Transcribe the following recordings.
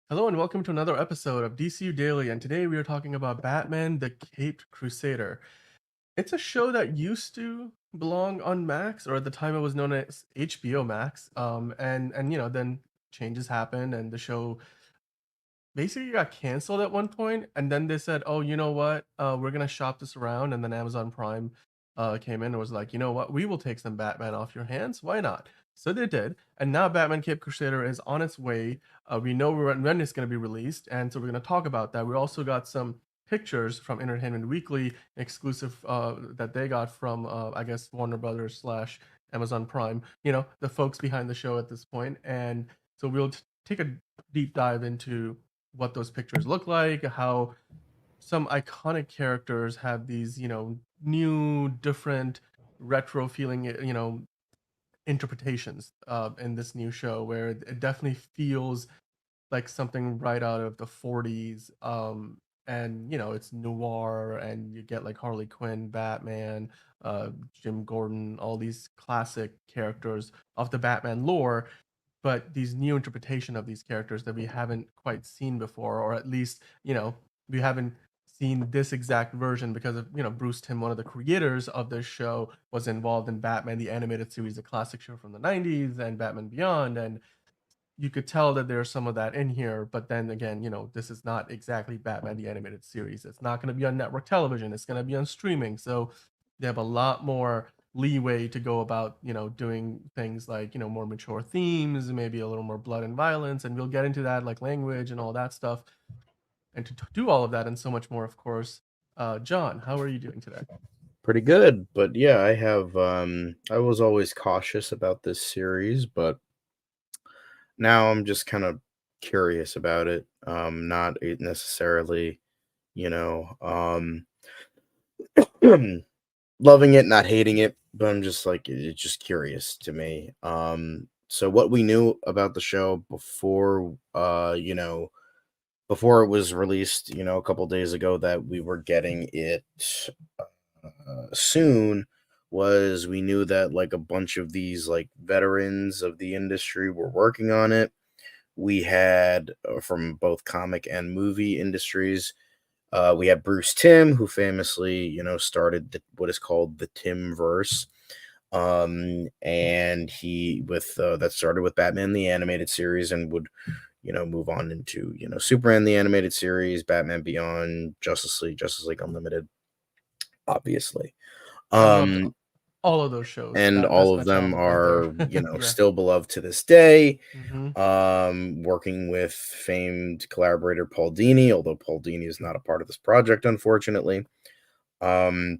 Hello and welcome to another episode of DCU Daily, and today we are talking about Batman the Caped Crusader. It's a show that used to belong on Max, or at the time it was known as HBO Max. And then changes happened and the show basically got canceled at one point, and then they said, "Oh, you know what? We're gonna shop this around." And then Amazon Prime came in and was like, "You know what? We will take some Batman off your hands. Why not?" So they did, and now Batman Cape Crusader is on its way. We know when it's going to be released, and so we're going to talk about that. We also got some pictures from Entertainment Weekly, exclusive that they got from I guess Warner Brothers slash Amazon Prime. You know, the folks behind the show at this point, and so we'll take a deep dive into what those pictures look like, how some iconic characters have these, new, different, retro feeling, interpretations in this new show where it definitely feels like something right out of the 40s. And it's noir, and you get like Harley Quinn, Batman, Jim Gordon, all these classic characters of the Batman lore, but these new interpretation of these characters that we haven't quite seen before, or at least we haven't seen this exact version because of Bruce Timm, one of the creators of this show, was involved in Batman the Animated Series, a classic show from the 90s, and Batman Beyond, and you could tell that there's some of that in here. But then again, this is not exactly Batman the Animated Series. It's not going to be on network television. It's going to be on streaming. So they have a lot more leeway to go about, doing things like, more mature themes, maybe a little more blood and violence. And we'll get into that, like language and all that stuff. And to do all of that and so much more, of course, John, how are you doing today? Pretty good, but yeah, I was always cautious about this series, but now I'm just kind of curious about it. Not necessarily, you know, loving it, not hating it, but I'm just like it's just curious to me. So what we knew about the show before before it was released, a couple days ago that we were getting it soon, was we knew that like a bunch of these like veterans of the industry were working on it. We had from both comic and movie industries. We had Bruce Timm, who famously, started what is called the Timm verse. And he with that started with Batman the animated series and would move on into Superman the animated series, Batman Beyond, Justice League Unlimited, obviously. I loved Um, all of those shows. and That's all my of them childhood right there. are, Yeah. still beloved to this day. Hmm. Working with famed collaborator Paul Dini, although Paul Dini is not a part of this project, unfortunately. Um,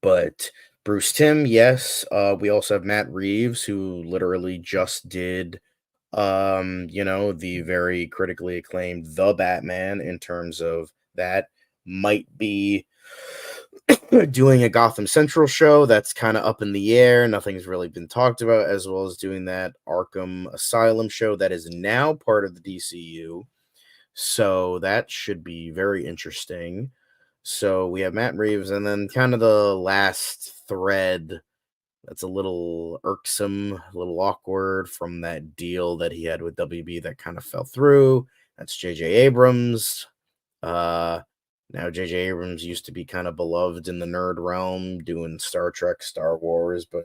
but Bruce Timm, yes. We also have Matt Reeves, who literally just did the very critically acclaimed The Batman, in terms of that might be doing a Gotham Central show that's kind of up in the air. Nothing's really been talked about, as well as doing that Arkham Asylum show that is now part of the DCU. So that should be very interesting. So we have Matt Reeves, and then kind of the last thread that's a little irksome, a little awkward from that deal that he had with WB that kind of fell through. That's J.J. Abrams. Uh, Now J.J. Abrams used to be kind of beloved in the nerd realm, doing Star Trek, Star Wars, but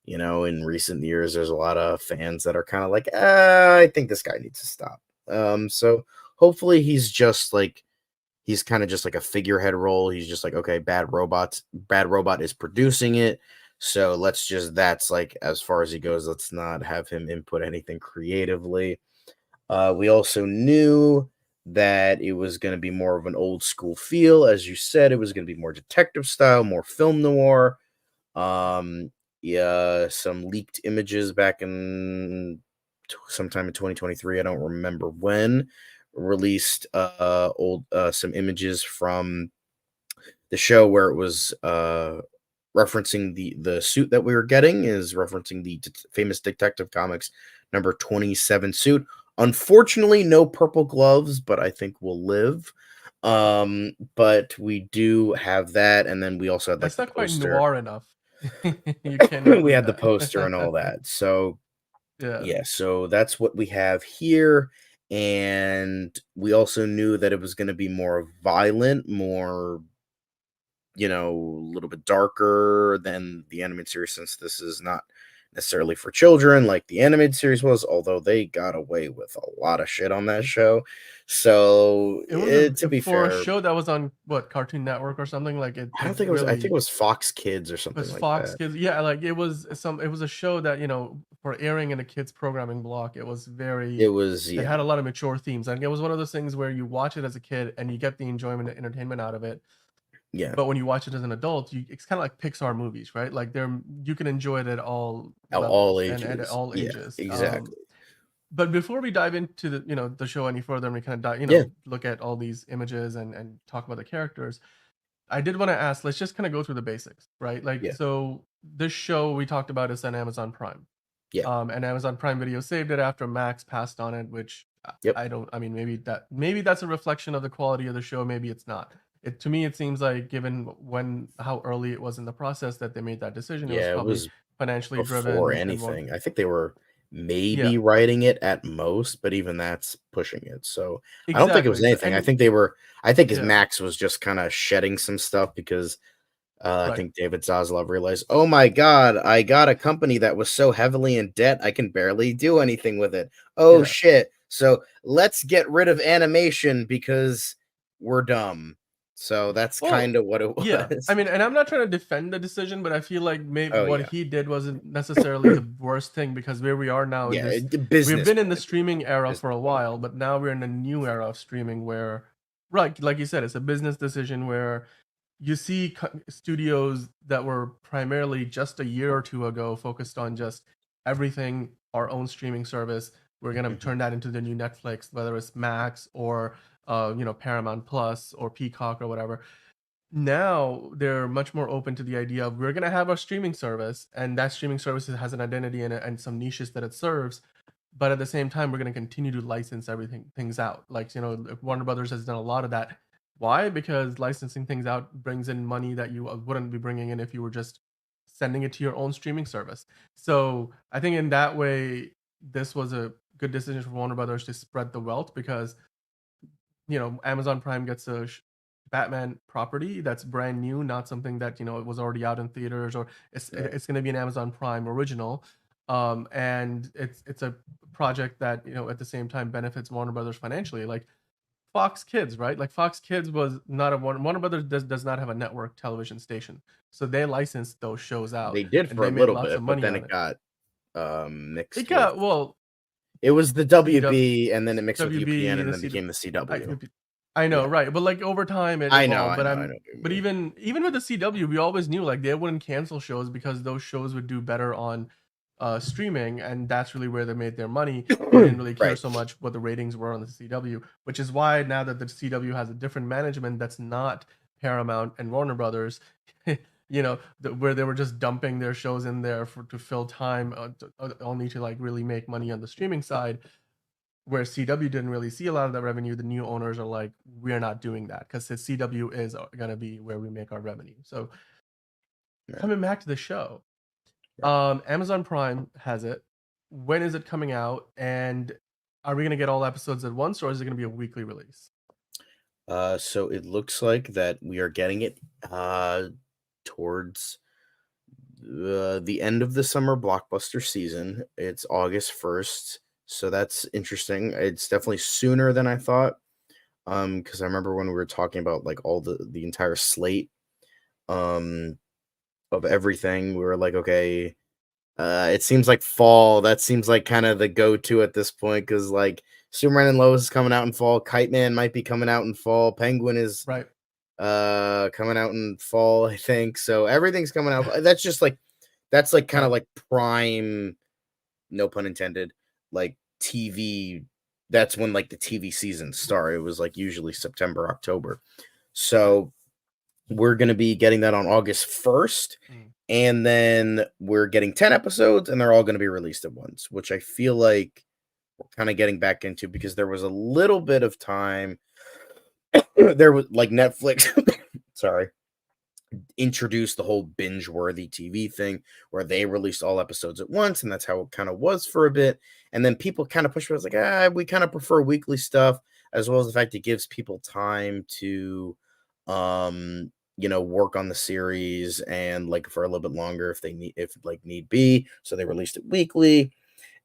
in recent years, there's a lot of fans that are kind of like, I think this guy needs to stop. So hopefully he's kind of just like a figurehead role. He's just like, okay, Bad Robot is producing it. So that's like as far as he goes. Let's not have him input anything creatively. We also knew that it was going to be more of an old school feel. As you said, it was going to be more detective style, more film noir. Yeah, some leaked images back in sometime in 2023. I don't remember when. Released old some images from the show where it was referencing the suit that we were getting is referencing the famous Detective Comics number 27 suit. Unfortunately, no purple gloves, but I think we'll live. But we do have that, and then we also had like That's the not quite poster. noir enough. You can't We include had the that. poster and all that. So Yeah. yeah, so that's what we have here. and we also knew that it was going to be more violent, more, a little bit darker than the animated series, since this is not necessarily for children like the animated series was, although they got away with a lot of shit on that show. So, It was to be for a fair, show that was on what, Cartoon Network or something, like I don't it think it was. I think it really was Fox Kids or something was like Fox that. Kids. Yeah, like it was a show that, for airing in a kids programming block, it was It very, was, it yeah, had a lot of mature themes. And it was one of those things where you watch it as a kid and you get the enjoyment and entertainment out of it. yeah, But when you watch it as an adult, it's kind of like Pixar movies, right? Like you can enjoy it at all all levels and at ages. all Yeah, ages. exactly. But before we dive into the show any further and we kind of Yeah, look at all these images and talk about the characters, I did want to ask, let's just kind of go through the basics, right? Like, yeah, so this show we talked about is on Amazon Prime. yeah, And Amazon Prime Video saved it after Max passed on it, which yep, I don't, I mean, maybe that's a reflection of the quality of the show. Maybe it's not. To me, it seems like, given how early it was in the process that they made that decision, it was yeah. It probably was financially before driven and anything. I think they were yeah, maybe writing it at most, but even that's pushing it. So I don't think it was exactly. So, anything. I think they were. I think his yeah, Max was just kind of shedding some stuff because I right. think David Zaslav realized, oh my God, I got a company that was so heavily in debt, I can barely do anything with it. Oh Yeah. shit. So let's get rid of animation because we're dumb. So that's kind Well, of what it yeah. I was. mean, and I'm not trying to defend the decision, but I feel like maybe Oh what yeah. he did wasn't necessarily the worst thing, because where we are now in Yeah. this, we've Business been in the point. streaming era for Business a point of while, view. but now we're in a new era of streaming where, right, like you said, it's a business decision where you see studios that were primarily just a year or two ago focused on just everything our own streaming service. We're gonna Mhm. turn that into the new Netflix, whether it's Max or Paramount Plus or Peacock or whatever. Now they're much more open to the idea of, we're going to have our streaming service, and that streaming service has an identity in it and some niches that it serves, but at the same time we're going to continue to license everything things out. Like, Warner Brothers has done a lot of that. Why? Because licensing things out brings in money that you wouldn't be bringing in if you were just sending it to your own streaming service. So I think in that way, this was a good decision for Warner Brothers to spread the wealth, because Amazon Prime gets a Batman property that's brand new, not something that, it was already out in theaters, or Right. it's going to be an Amazon Prime original. And it's a project that, at the same time benefits Warner Brothers financially. Like Fox Kids, right? Like Fox Kids was not a Warner Brothers does not have a network television station. So they licensed those shows out They did and for they a made little lots of bit, but money then on it it. got It mixed with. got, well, It was the CW, WB, and then it mixed with UPN, WB and and the then CW. became the I CW. I know, Yeah, right? But like over time, it evolved. I know what you But mean. even with the CW, we always knew like they wouldn't cancel shows because those shows would do better on streaming, and that's really where they made their money. They didn't really care Right. so much what the ratings were on the CW, which is why now that the CW has a different management that's not Paramount and Warner Brothers, where they were just dumping their shows in there to fill time, only to like really make money on the streaming side, where CW didn't really see a lot of that revenue. The new owners are like, we're not doing that because the CW is going to be where we make our revenue. So Right. coming back to the show, Right. Amazon Prime has it. When is it coming out? And are we going to get all episodes at once, or is it going to be a weekly release? So it looks like that we are getting it towards the end of the summer blockbuster season. It's August 1st, so that's interesting. It's definitely sooner than I thought. Because I remember when we were talking about like all the entire slate um of everything, we were like, okay, it seems like fall. That seems like kind of the go-to at this point because like Superman and Lois is coming out in fall. Kite Man might be coming out in fall. Penguin is Right. coming out in fall, I think. So everything's coming out. That's like kind of Right. like prime, no pun intended, like TV. That's when like the TV seasons start. It was like usually September, October. So we're going to be getting that on August 1st. Mm. And then we're getting 10 episodes, and they're all going to be released at once, which I feel like we're kind of getting back into because there was a little bit of time. There was like Netflix, sorry, introduced the whole binge-worthy TV thing where they released all episodes at once, and that's how it kind of was for a bit. And then people kind of pushed me. I was like, we kind of prefer weekly stuff, as well as the fact it gives people time to, work on the series and like for a little bit longer if they need, if like need be. So they released it weekly,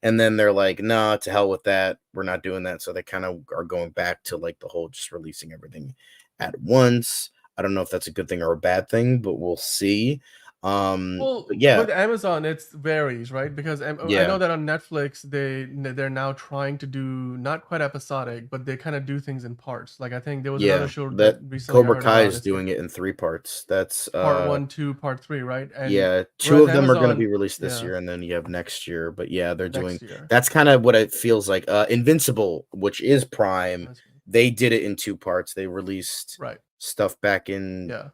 and then they're like, nah, to hell with that. We're not doing that. So they kind of are going back to like the whole just releasing everything at once. I don't know if that's a good thing or a bad thing, but we'll see. Well, But yeah, with Amazon, it's varies, right? Because I yeah, know that on Netflix, they're now trying to do not quite episodic, but they kind of do things in parts. Like I think there was another yeah. show that That recently I Cobra heard Kai about. is doing it in 3 parts. That's Part one, two, part three, right? And yeah, two whereas of them are gonna be Amazon, released this yeah, year, and then you have next year. But yeah, they're doing next year. that's kind of what it feels like. Invincible, which is Prime, That's right. they did it in 2 parts. They released Right. stuff back in Yeah.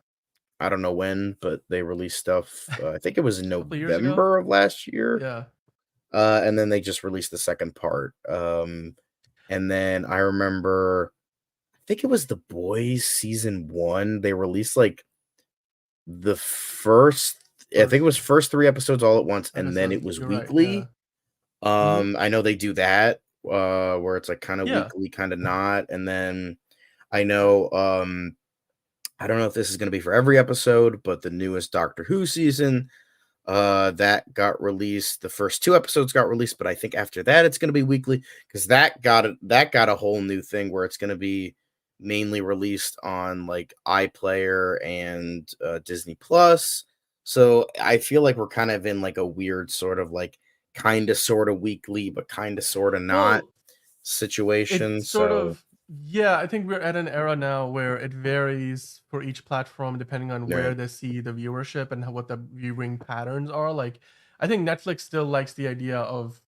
I don't know when, but they released stuff. I think it was in A couple of years ago. November of last year. Yeah. And then they just released the second part. And then I remember, I think it was The Boys season one. They released like the first, I think it First was first 3 episodes all at once, and then it episodes. was You're right. Yeah. weekly. Hmm. I know they do that, where it's like kind of Yeah. weekly, kind of not. And then I know, I don't know if this is going to be for every episode, but the newest Doctor Who season, that got released. The first 2 episodes got released, but I think after that it's going to be weekly because that got a whole new thing where it's going to be mainly released on like iPlayer and Disney Plus. So I feel like we're kind of in like a weird sort of like kind of sort of weekly, but kind of sort of not Well, situation. it's sort So of, yeah, I think we're at an era now where it varies for each platform depending on where right. they see the viewership and what the viewing patterns are. Like, I think Netflix still likes the idea of,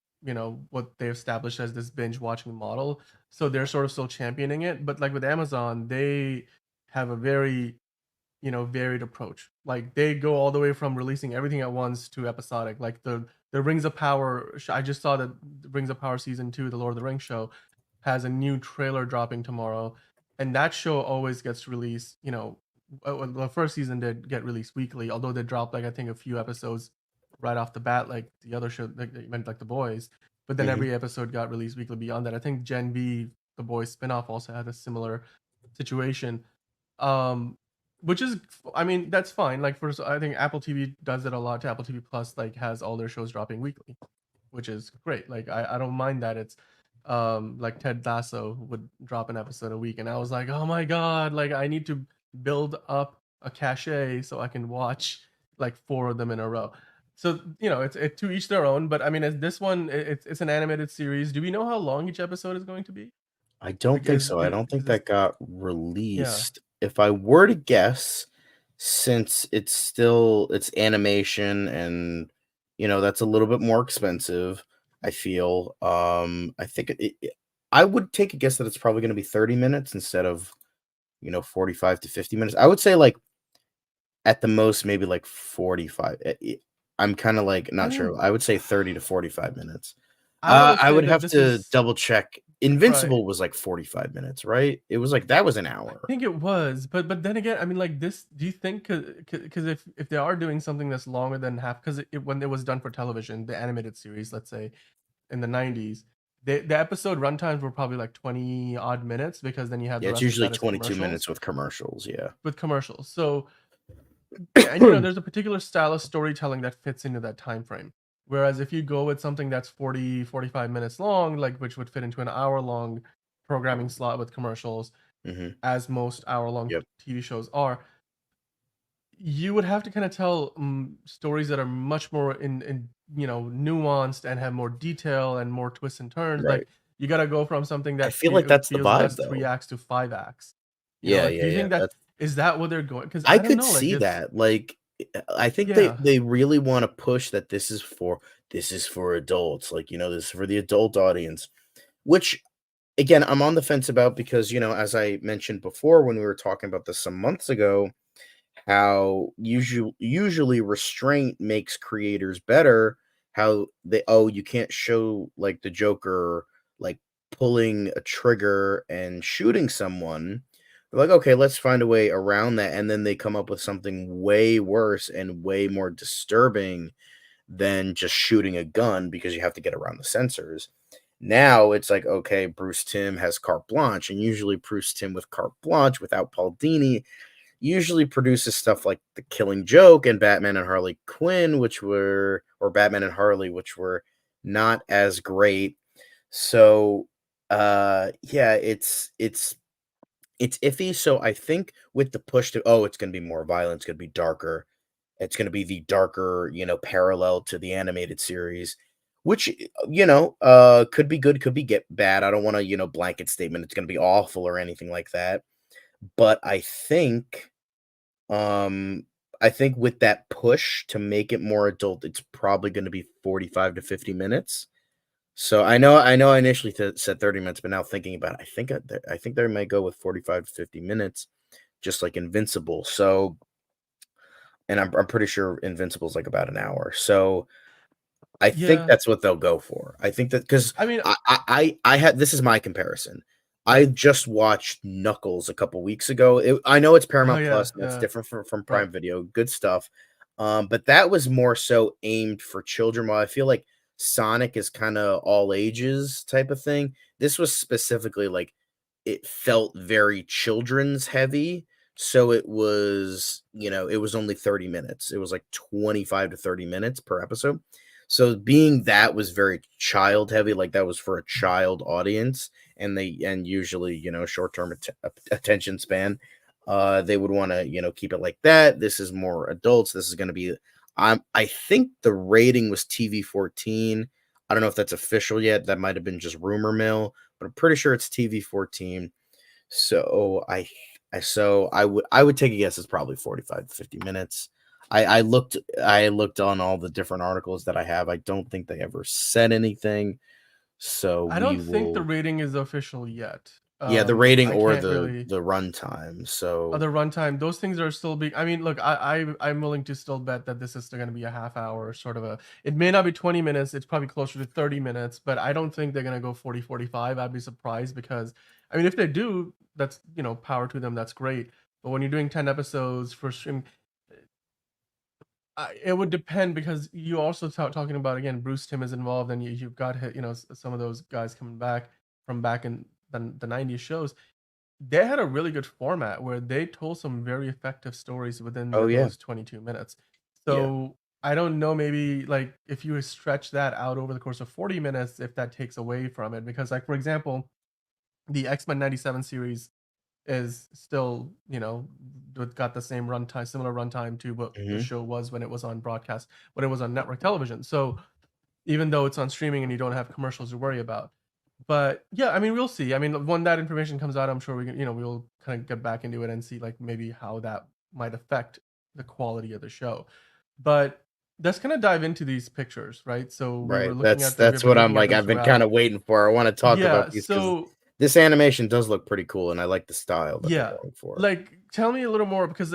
what they established as this binge watching model. So they're sort of still championing it. But like with Amazon, they have a very varied approach. Like they go all the way from releasing everything at once to episodic. Like the Rings of Power. I just saw that the Rings of Power season 2, the Lord of the Rings show, has a new trailer dropping tomorrow, and that show always gets released. Well, the first season did get released weekly, although they dropped like I think a few episodes right off the bat, like the other show, like they meant like The Boys. But then Hmm. every episode got released weekly beyond that. I think Gen V, The Boys spinoff, also had a similar situation. um which is, I mean, that's fine. Like first, I think Apple TV does it a lot. Apple TV Plus like has all their shows dropping weekly, which is great. Like I don't mind that. It's like Ted Lasso would drop an episode a week, and I was like, oh my god, like I need to build up a cachet so I can watch like 4 of them in a row. So it's to each their own. But I mean, as this one, it's an animated series. Do we know how long each episode is going to be? I don't Like, think so. I don't is think this? that got Yeah. released. If I were to guess, since it's animation and that's a little bit more expensive, I feel. I think I would take a guess that it's probably going to be 30 minutes instead of 45 to 50 minutes. I would say like at the most maybe like 45. I'm kind of like I not sure. think I would say 30 to 45 minutes. I want to I say would that have this to is double check. right. Invincible was like 45 minutes, right? It was like that was an I hour. think it was, but then again, I mean, like this. Do you think because if they are doing something that's longer than half, because when it was done for television, the animated series, let's say in the '90s, the episode runtimes were probably like 20 odd minutes because then you have Yeah, the it's rest of usually that as 22 commercials minutes with commercials, yeah. with commercials. So and there's a particular style of storytelling that fits into that time frame. Whereas if you go with something that's 40-45 minutes long, like which would fit into an hour long programming slot with commercials, Mhm. as most hour-long Yep, TV shows are, you would have to kind of tell stories that are much more in nuanced and have more detail and more twists and turns. right. Like you got to go from something I that feel like that's the feels it vibe has three though. acts to 5 acts. Yeah, Like yeah, do you yeah, think that that's is that what they're going? Because I I don't could know. Like see it's that, like, I think they yeah. they really wanna push that this is for adults, like, this is for the adult audience, which, again, I'm on the fence about because, as I mentioned before when we were talking about this some months ago, how usually restraint makes creators better, how you can't show, like, the Joker, like, pulling a trigger and shooting someone, They're like, "Okay, let's find a way around that," and then they come up with something way worse and way more disturbing than just shooting a gun because you have to get around the censors. Now it's like, okay, Bruce Timm has carte blanche, and usually Bruce Timm with carte blanche without Paul Dini usually produces stuff like The Killing Joke and Batman and Harley Quinn, or Batman and Harley, which were not as great. So, yeah, it's iffy. So I think with the push to, oh, it's going to be more violent, it's going to be darker, it's going to be the darker, parallel to the animated series, which could be good, could be get bad. I don't want to, blanket statement it's going to be awful or anything like that. But um, I think with that push to make it more adult, it's probably going to be 45 to 50 minutes. So I know I initially said 30 minutes, but now thinking about it, I think they might go with 45 to 50 minutes, just like Invincible. So, and I'm pretty sure Invincible's like about an hour. So I think Yeah. that's what they'll go for. I think that because I mean, I had this is my comparison. I right. just watched Knuckles a couple weeks ago. I know it's Oh, Paramount yeah, Plus and that's yeah, different from right. Prime Video. Good stuff. But that was more so aimed for children. While I feel like Sonic is kind of all ages type of thing. This was specifically like it felt very children's heavy. So it was only 30 minutes. It was like 25 to 30 minutes per episode. So being that was very child heavy, like that was for a child audience, and usually, short-term attention span, they would want to, keep it like that. This is more adults. This is going to be I think the rating was TV 14. I don't know if that's official yet. That might have been just rumor mill, but I'm pretty sure it's TV 14. So I would take a guess it's probably 45 to 50 minutes. I looked on all the different articles that I have. I don't think they ever said anything. So I we don't think the will, rating is official yet. yeah, the rating I or can't the really the runtime. So other runtime. Those things are still being. I mean, look, I'm willing to still bet that this is still going to be a half hour, sort of a. It may not be 20 minutes. It's probably closer to 30 minutes, but I don't think they're going to go 40, 45. I'd be surprised because, I mean, if they do, that's power to them. That's great. But when you're doing 10 episodes for stream, it would depend because you also talking about again Bruce Timm is involved and you've got some of those guys coming back from back in the 90s shows. They had a really good format where they told some very effective stories within oh yeah. those 22 minutes. Yeah. So I don't know, maybe like if you stretch that out over the course of 40 minutes, if that takes away from it. Because like for example, the X-Men 97 series is still, got the same runtime, similar runtime to what the Mhm. show was when it was on broadcast, when it was on network television. So even though it's on streaming and you don't have commercials to worry about. But yeah, I mean, we'll see. I mean, when that information comes out, I'm sure we can, we'll kind of get back into it and see like maybe how that might affect the quality of the show. But let's kind of dive into these pictures, right? So we were Right. looking That's at them, we've that's been what I'm looking at like. them I've been kind throughout. of waiting for. I want to talk about Yeah, these because so this animation does look pretty cool, and I like the style that they're yeah. going for. Like, tell me a little more because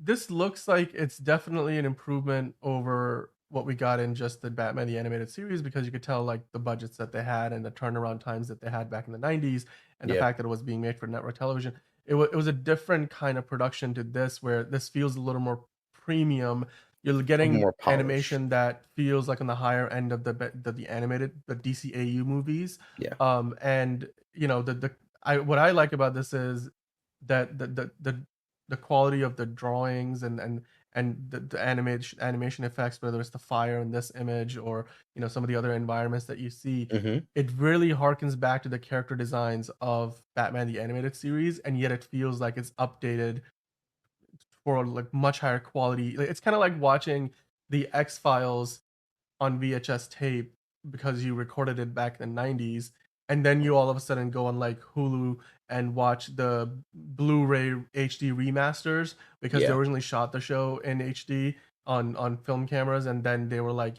this looks like it's definitely an improvement over what we got in just the Batman the Animated Series because you could tell like the budgets that they had and the turnaround times that they had back in the 90s and the Yeah. fact that it was being made for network television. It was a different kind of production to this where this feels a little more premium. You're getting More polished. animation that feels like on the higher end of the animated the DCAU movies. Yeah. And what I like about this is that the quality of the drawings and the animation effects, whether it's the fire in this image or some of the other environments that you see, Mhm. it really harkens back to the character designs of Batman the Animated Series, and yet it feels like it's updated for like much higher quality. Like, it's kind of like watching the X Files on VHS tape because you recorded it back in the 90s, and then you all of a sudden go on like Hulu and watch the Blu-ray HD remasters because they Yeah. originally shot the show in HD on film cameras, and then they were like,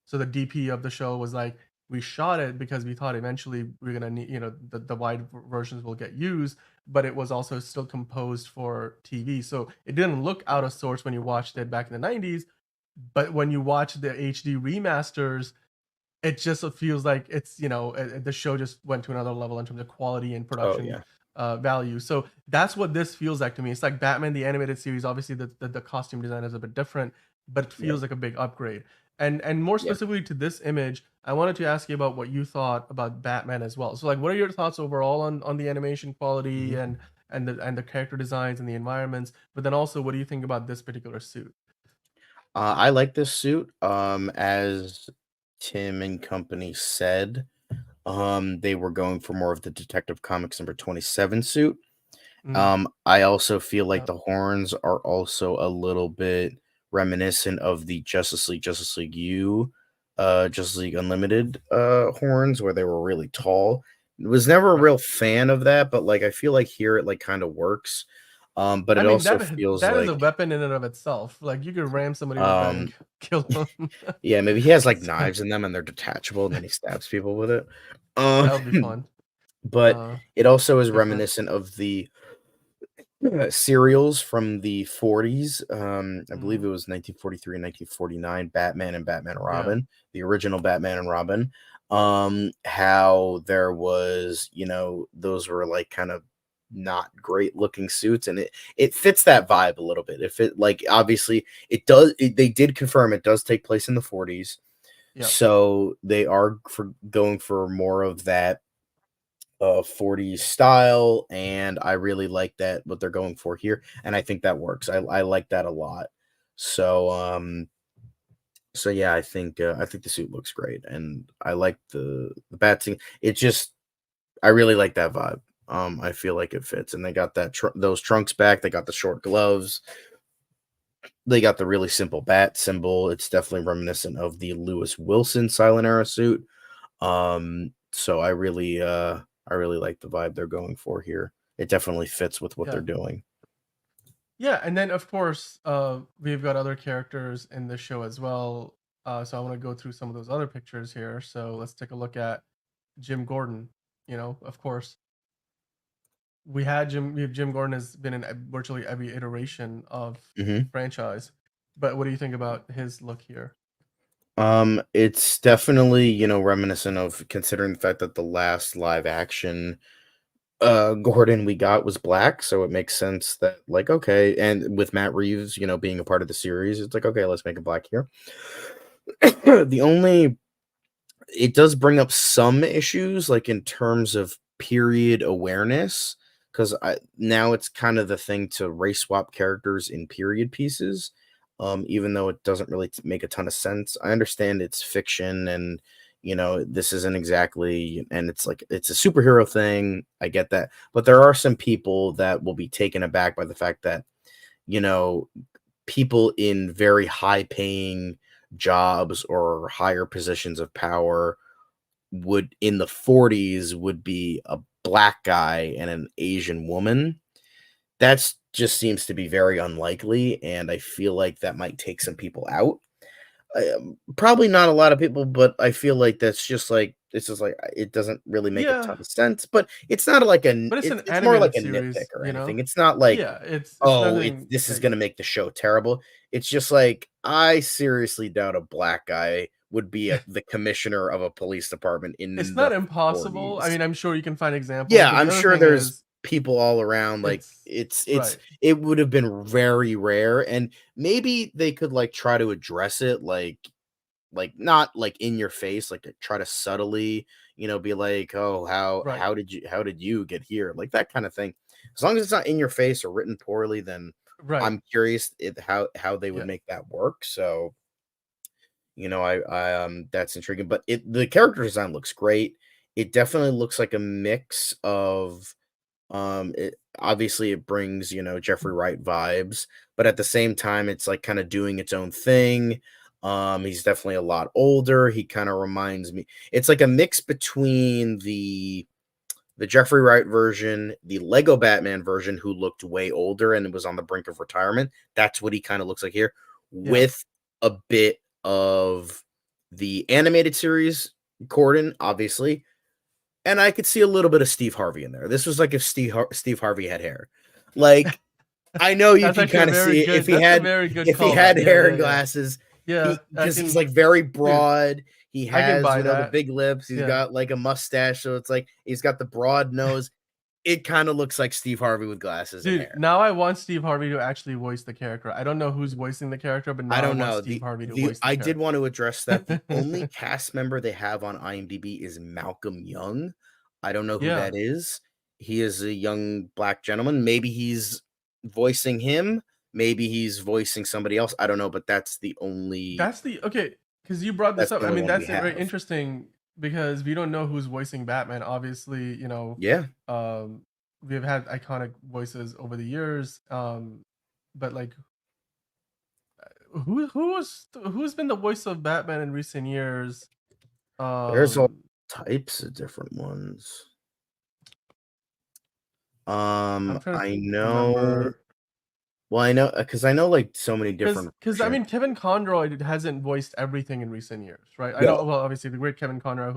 so the DP of the show was like, we shot it because we thought eventually we're gonna need, the wide versions will get used, but it was also still composed for TV, so it didn't look out of sorts when you watched it back in the 90s, but when you watch the HD remasters, it just feels like it's, the show just went to another level in terms of quality and Oh production yeah. value. So that's what this feels like to me. It's like Batman the animated series. Obviously, the costume design is a bit different, but it Right. feels like a big upgrade. And more Yeah. specifically to this image, I wanted to ask you about what you thought about Batman as well. So like, what are your thoughts overall on the animation quality Mhm. and the character designs and the environments? But then also, what do you think about this particular suit? I like this suit. As Tim and company said, they were going for more of the Detective Comics number 27 suit. Mm, I also feel like yeah, the horns are also a little bit reminiscent of the Justice League U, Justice League Unlimited horns where they were really tall. Was never a right. real fan of that, but like I feel like here it like kind of works. But I it mean also that feels that is a like weapon in and of itself. Like you could ram somebody with that and um kill them. yeah, maybe he has like So knives in them and they're detachable and then he stabs people with it. that would be Um fun. but Uh, it also is Different. reminiscent of the serials from the 40s. I believe Mhm. it was 1943 and 1949, Batman and Batman and Yeah. Robin, the original Batman and Robin. How there was, those were like kind of not great looking suits, and it fits that vibe a little bit. If it like obviously it does, they did confirm it does take place in the 40s, Yeah. so they are going for more of that 40s style, and I really like that what they're going for here, and I think that works. I like that a lot. So so yeah, I think the suit looks great, and I like the bat scene. It just I really like that vibe. I feel like it fits, and they got that those trunks back. They got the short gloves. They got the really simple bat symbol. It's definitely reminiscent of the Lewis Wilson Silent Era suit. So I really like the vibe they're going for here. It definitely fits with what they're Yeah. doing. Yeah, and then of course, we've got other characters in this show as well. So I want to go through some of those other pictures here. So let's take a look at Jim Gordon. You know, of course, Jim Gordon has been in virtually every iteration of the hmm franchise. But what do you think about his look here? it's definitely, reminiscent of considering the fact that the last live action Gordon we got was black, so it makes sense that like okay, and with Matt Reeves, being a part of the series, it's like okay, let's make it black here. the only It does bring up some issues, like, in terms of period awareness, 'cause now it's kind of the thing to race swap characters in period pieces, even though it doesn't really make a ton of sense. I understand it's fiction and, this isn't exactly and it's like it's a superhero thing, I get that, but there are some people that will be taken aback by the fact that, you know, people in very high paying jobs or higher positions of power would in the 40s would be a black guy and an Asian woman. That's just seems to be very unlikely, and I feel like that might take some people out. Probably not a lot of people, but I feel like that's just like it's just like it doesn't really make a ton Yeah, of sense. But it's not like but it's an it's more like animated a nitpick series, or you know? anything. It's not like Yeah, it's oh, nothing this is that gonna make the show terrible. It's just like, I seriously doubt a black guy would be the commissioner of a police department it's in the not impossible. I 40s. mean, I'm sure you can find examples, Yeah, but the I'm other sure thing there's is people all around, like, it's right. it would have been very rare, and maybe they could, like, try to address it, like, not, like, in your face, like, try to subtly, be like, "Oh, Right. how did you get here?" Like, that kinda thing. As long as it's not in your face or written poorly, then Right. I'm curious how they would Yeah. make that work, so, that's intriguing, but the character design looks great. It definitely looks like a mix of it obviously it brings, Jeffrey Wright vibes, but at the same time, it's like kind of doing its own thing. He's definitely a lot older. He kind of reminds me. It's like a mix between the Jeffrey Wright version, the Lego Batman version, who looked way older and was on the brink of retirement. That's what he kind of looks like here, Yeah. with a bit of the animated series Corden, obviously, and I could see a little bit of Steve Harvey in there. This was like if Steve Harvey had hair. Like, I know you That's can actually a kinda very see good that's a very good if he callback. had Yeah, hair yeah, and yeah. glasses, Yeah, he I because he's, can like, very dude, broad, he I can has, buy the that. big lips, he's Yeah. got, like, a mustache, so it's like he's got the broad nose. it kind of looks like Steve Harvey with glasses and Dude, hair. now I want Steve Harvey to actually voice the character. I don't know who's voicing the character, but I now I don't want know. Steve Harvey to The voice the I did want character. to address that. The only cast member they have on IMDb is Malcolm Young. I don't know who Yeah. that is. He is a young black gentleman. Maybe he's voicing him. Maybe he's voicing somebody else. I don't know, but That's the okay, because you brought this that's up. the I only mean, one we that's very have. interesting because we don't know who's voicing Batman. Obviously, Yeah, um, we've had iconic voices over the years. But like, who's been the voice of Batman in recent years? there's all Um, types of different ones. I'm trying to I know. remember. Well, I know because I know like so many different Because I versions. mean, Kevin Conroy hasn't voiced everything in recent years, right? I know. No, Well, obviously, the great Kevin Conroy,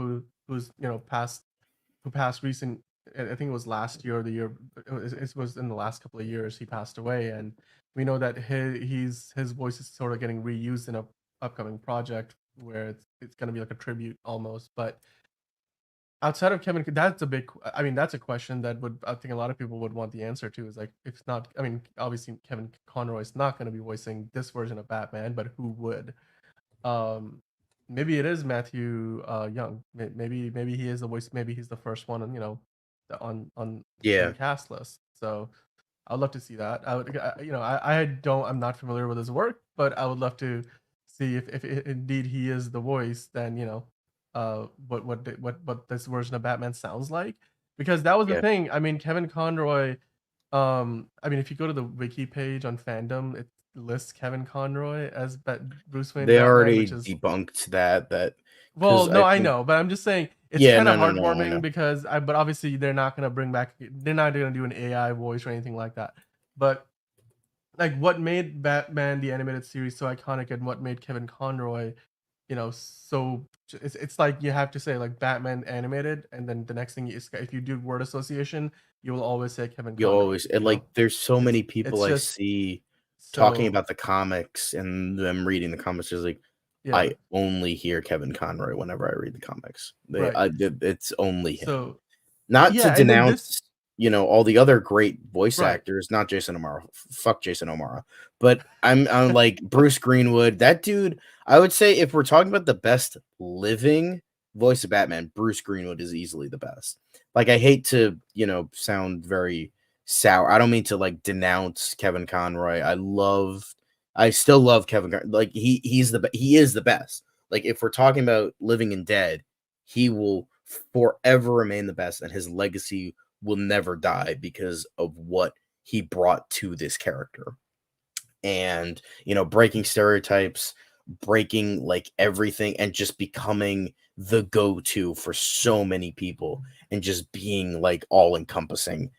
who's passed, who passed recent. I think it was last year or the year. It was in the last couple of years he passed away, and we know that his voice is sort of getting reused in a upcoming project where it's going to be like a tribute almost. But outside of Kevin, that's a big. I mean, that's a question that would I think a lot of people would want the answer to. Is like, if it's not. I mean, obviously Kevin Conroy is not going to be voicing this version of Batman, but who would? Um, maybe it is Matthew Young. Maybe he is the voice. Maybe he's the first one, on on the yeah, cast list. So I'd love to see that. I would, I don't, I'm not familiar with his work, but I would love to see if indeed he is the voice. Then what this version of Batman sounds like, because that was the yeah. thing. I mean, Kevin Conroy. I mean, if you go to the wiki page on fandom, it lists Kevin Conroy as Bruce Wayne They Batman, which already is debunked that well, because no, I I think know, but I'm just saying it's yeah, kind no, of no, no, I heartwarming know. because but obviously they're not gonna do an AI voice or anything like that. But like what made Batman the animated series so iconic and what made Kevin Conroy, so it's like you have to say like Batman animated, and then the next thing is if you do word association, you will always say Kevin You Conroy. always and, like, there's so It's many people it's I just see talking so about the comics and them reading the comics is like, yeah, I only hear Kevin Conroy whenever I read the comics. right. It's only him. So Not to yeah, and then this denounce, all the other great voice right. actors, not Jason O'Mara. Fuck Jason O'Mara. But I'm like Bruce Greenwood. That dude, I would say if we're talking about the best living voice of Batman, Bruce Greenwood is easily the best. Like I hate to, sound very sour. I don't mean to like denounce Kevin Conroy. I still love Kevin like he is the best. Like if we're talking about living and dead, he will forever remain the best and his legacy will never die because of what he brought to this character. And, breaking stereotypes, breaking like everything and just becoming the go-to for so many people and just being like all encompassing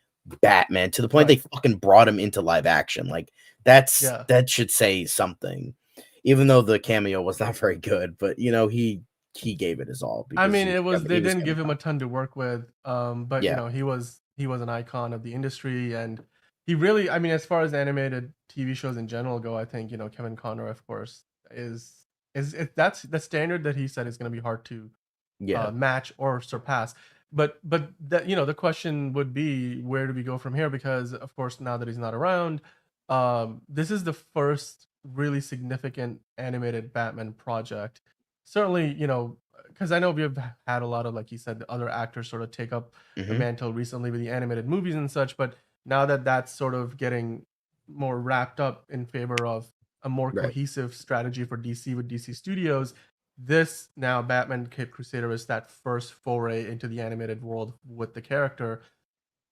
Batman to the point they Right. fucking brought him into live action. Like Yeah. that should say something. Even though the cameo was not very good, but he gave it his all I because mean, it was they he was didn't Kevin give him a Conroy. ton to work with, but Yeah. he was an icon of the industry, and he really, I mean, as far as animated TV shows in general go, I think Kevin Conroy, of course, that's the standard that he said is going to be hard to Yeah. match or surpass. But that the question would be where do we go from here? Because of course now that he's not around, this is the first really significant animated Batman project. Certainly, because I know we've had a lot of like you said, the other actors sort of take up the Mhm. mantle recently with the animated movies and such. But now that that's sort of getting more wrapped up in favor of a more Right. cohesive strategy for DC with DC Studios, this now Batman Cape Crusader is that first foray into the animated world with the character.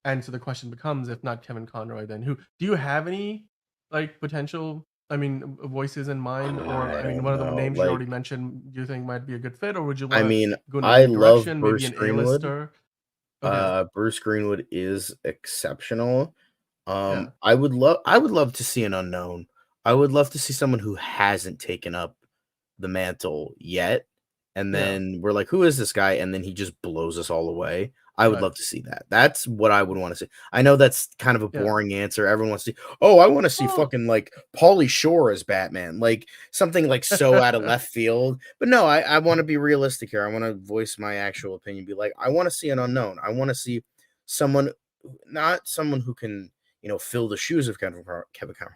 And so the question becomes, if not Kevin Conroy, then who? Do you have any like potential, I mean, voices in mind? Or I I mean, don't one of the know. names you Like already mentioned, do you think might be a good fit, or would you I want to mean, go in a I new love direction, maybe Bruce an Greenwood. A-lister? Okay. Bruce Greenwood is exceptional. Yeah. I would love to see an unknown. I would love to see someone who hasn't taken up the mantle yet, and Yeah. then we're like, "Who is this guy?" And then he just blows us all away. I would Right. love to see that. That's what I would wanna see. I know that's kind of a Yeah. boring answer. Everyone wants to see, "Oh, I wanna see Well, fucking, like, Pauly Shore as Batman," like, something, like, so out of left field. But no, I wanna be realistic here. I wanna voice my actual opinion, be like, I wanna see an unknown. I wanna see someone not someone who can, fill the shoes of Kevin Conroy,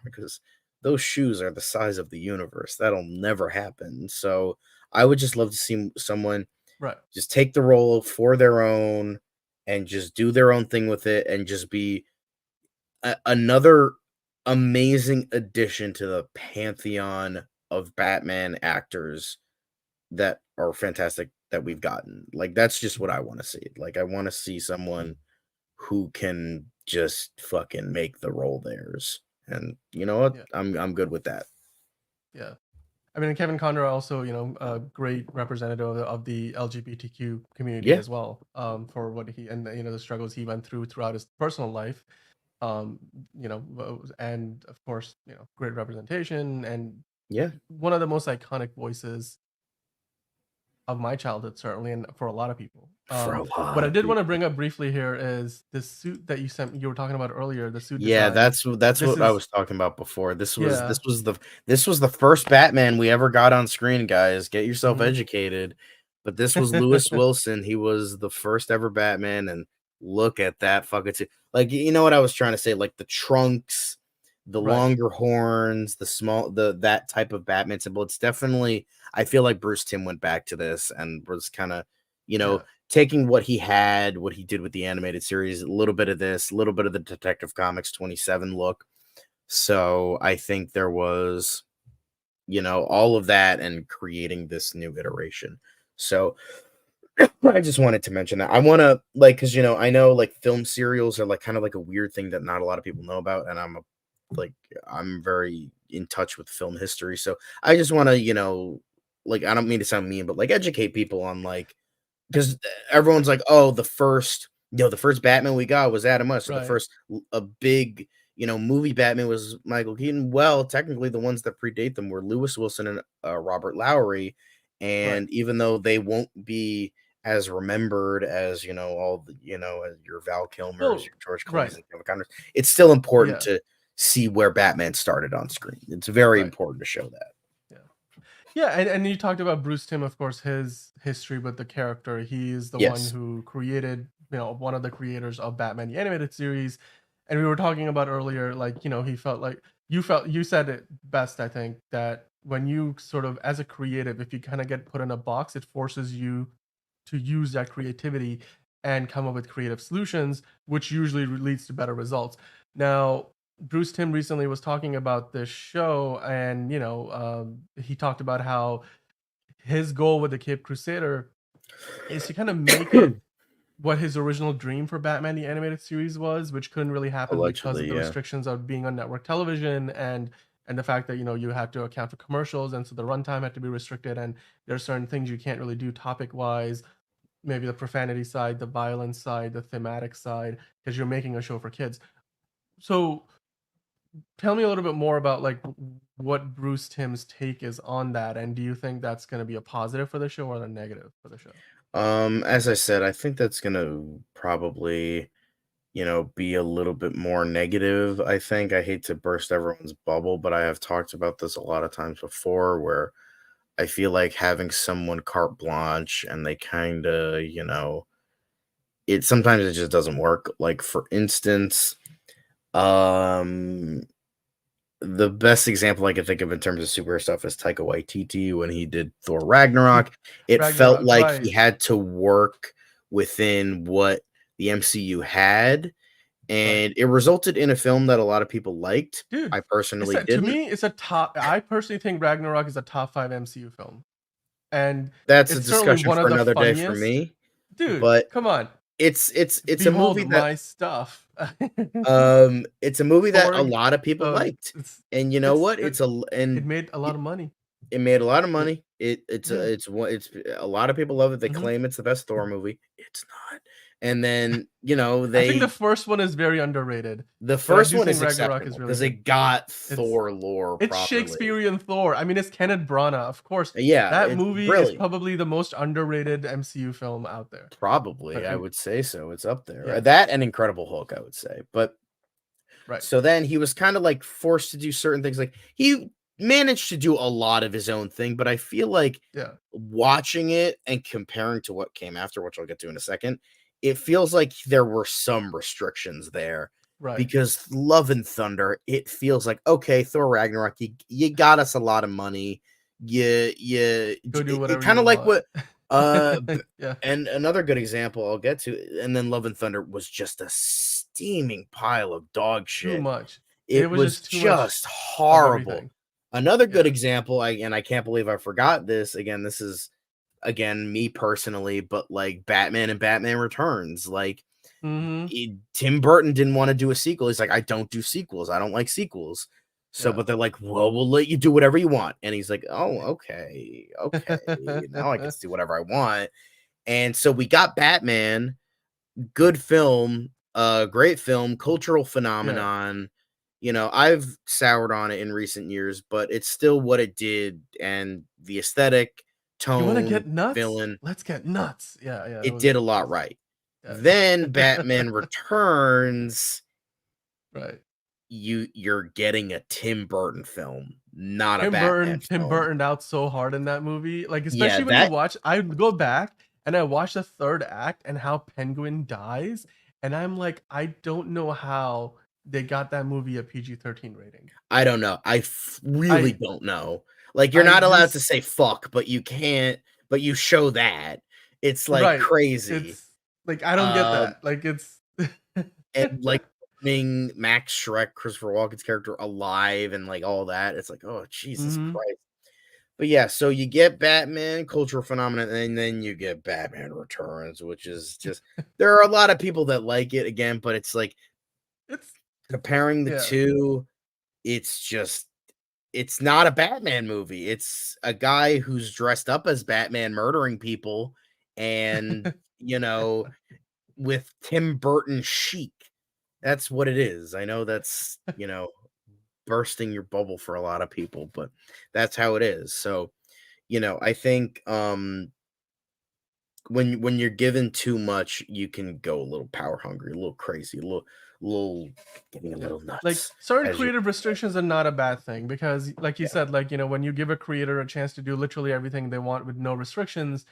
because those shoes are the size of the universe. That'll never happen. So I would just love to see someone Right. just take the role for their own and just do their own thing with it and just be another amazing addition to the pantheon of Batman actors that are fantastic that we've gotten. Like, that's just what I want to see. Like, I want to see someone who can just fucking make the role theirs. And you know what? Yeah. I'm good with that. Yeah. I mean, Kevin Conroy also, a great representative of the LGBTQ community Yeah, as well, for what he and the struggles he went throughout his personal life, um, and of course, great representation and yeah, one of the most iconic voices of my childhood, certainly, and for a lot of people. for a What lot I of did want to people. bring up briefly here is the suit that you were talking about earlier, the suit Yeah, design. that's This what I is was talking about before. Yeah. This was the first Batman we ever got on screen, guys. Get yourself Mhm. educated. But this was Lewis Wilson. He was the first ever Batman, and look at that fucking like, you know what I was trying to say? Like the trunks, the Right. longer horns, the small that type of Batman symbol. It's definitely, I feel like Bruce Timm went back to this and was kind of, you know, Yeah. taking what he had, what he did with the animated series, a little bit of this, a little bit of the Detective Comics 27 look. So I think there was, all of that and creating this new iteration. So I just wanted to mention that. I want to, like, because, I know like film serials are like kind of like a weird thing that not a lot of people know about. And like, I'm very in touch with film history. So I just want to, like, I don't mean to sound mean, but like educate people on like, because everyone's like, "Oh, the first Batman we got was Adam West, so the Right. first a big, movie Batman was Michael Keaton." Well, technically, the ones that predate them were Lewis Wilson and Robert Lowry, Right. and even though they won't be as remembered as all the as your Val Kilmers, Well, your George Clooney's, right. and Kevin Connors, it's still important Yeah. to see where Batman started on screen. It's very Right. important to show that. Yeah. Yeah, and you talked about Bruce Timm, of course, his history with the character. He's the one Yes, who created, one of the creators of Batman the animated series. And we were talking about earlier, like, he felt like you said it best, I think, that when you sort of as a creative, if you kind of get put in a box, it forces you to use that creativity and come up with creative solutions, which usually leads to better results. Now, Bruce Timm recently was talking about this show, and he talked about how his goal with the Cape Crusader is to kind of make it what his original dream for Batman the animated series was, which couldn't really happen because of allegedly, the yeah. restrictions of being on network television and the fact that you had to account for commercials, and so the runtime had to be restricted, and there are certain things you can't really do topic wise, maybe the profanity side, the violence side, the thematic side, because you're making a show for kids. So tell me a little bit more about like what Bruce Timm's take is on that, and do you think that's going to be a positive for the show or a negative for the show? As I said, I think that's gonna probably, be a little bit more negative. I think I hate to burst everyone's bubble, but I have talked about this a lot of times before where I feel like having someone carte blanche and they kind of, it sometimes it just doesn't work. Like for instance, um the best example I can think of in terms of superhero stuff is Taika Waititi when he did Thor Ragnarok. It felt Ragnarok, like he right? had to work within what the MCU had, Right, and it resulted in a film that a lot of people liked. dude. I It's personally a, to didn't. me, it's a top. I personally think Ragnarok is a top five MCU film, and That's a it's certainly discussion one for of the another day for funniest. me, Dude, but come on, it's a movie behold that my stuff. it's a movie that a Thor, lot of people liked. And you know it's what? it, it And made a lot of money. it made a lot of It, money. yeah. It's a lot of people love it. They Hmm. claim it's the best Thor movie. It's not. And then, I think the first one is very underrated, the but I first do one think is Ragnarok is exceptional really because good. it got It's Thor lore it's properly. Shakespearean Thor. I mean, it's Kenneth Branagh, of course. Yeah, That it's movie is brilliant. probably the most underrated MCU film out there. Probably, But I would say so. It's up there. yeah, That and Incredible Hulk, I would say. But right. so then he was kind of like forced to do certain things. Like he managed to do a lot of his own thing, but I feel like Yeah. watching it and comparing to what came after, which I'll get to in a second, it feels like there were some restrictions there Right. because Love and Thunder, it feels like, okay, Thor Ragnarok, you got us a lot of money. Go do It whatever kind you of like want. what Yeah. and another good example I'll get to, and then Love and Thunder was just a steaming pile of dog Too shit. much. It It was was just too much just of horrible. everything. Another good Yeah. example, I can't believe I forgot this. Again, this is again me personally, but like Batman and Batman Returns, like Mhm. Tim Burton didn't want to do a sequel. He's like, I don't do sequels. I don't like sequels. So, Yeah. but they're like, well, we'll let you do whatever you want. And he's like, oh, okay, okay. Now I can do whatever I want. And so we got Batman, good film, great film, cultural Yeah. phenomenon. You know, I've soured on it in recent years, but it's still what it did. And the aesthetic, You wanna tone, get nuts? villain, Let's get nuts. Yeah, yeah, it it was did a lot right. Then yeah. Batman Returns, Right. you're getting a Tim Burton film, not a Batman Tim film. Burtoned out so hard in that movie, like, Yeah, especially when you that watch I go back and I watch the 3rd act and how Penguin dies, and I'm like, "I don't know how they got that movie a PG-13 rating." I don't know. Really I don't know. Like, you're I not allowed to just say fuck, but you can't, but you show that. It's like right. crazy. It's like, I don't get Um, that. Like, it's and like being Max Shrek, Christopher Walken's character alive and like all that. It's like, oh Jesus Mhm. Christ. But yeah, so you get Batman, cultural phenomenon, and then you get Batman Returns, which is just there are a lot of people that like it again, but it's like It's comparing the yeah. two, it's just it's not a Batman movie. It's a guy who's dressed up as Batman murdering people and, you know, with Tim Burton chic. That's what it is. I know that's, bursting your bubble for a lot of people, but that's how it is. So, I think when you're given too much, you can go a little power hungry, a little crazy, a little getting a Yeah. little Like nuts certain as you creative restrictions are not a bad thing because like you yeah. said, like, when you give a creator a chance to do literally everything they want with no restrictions,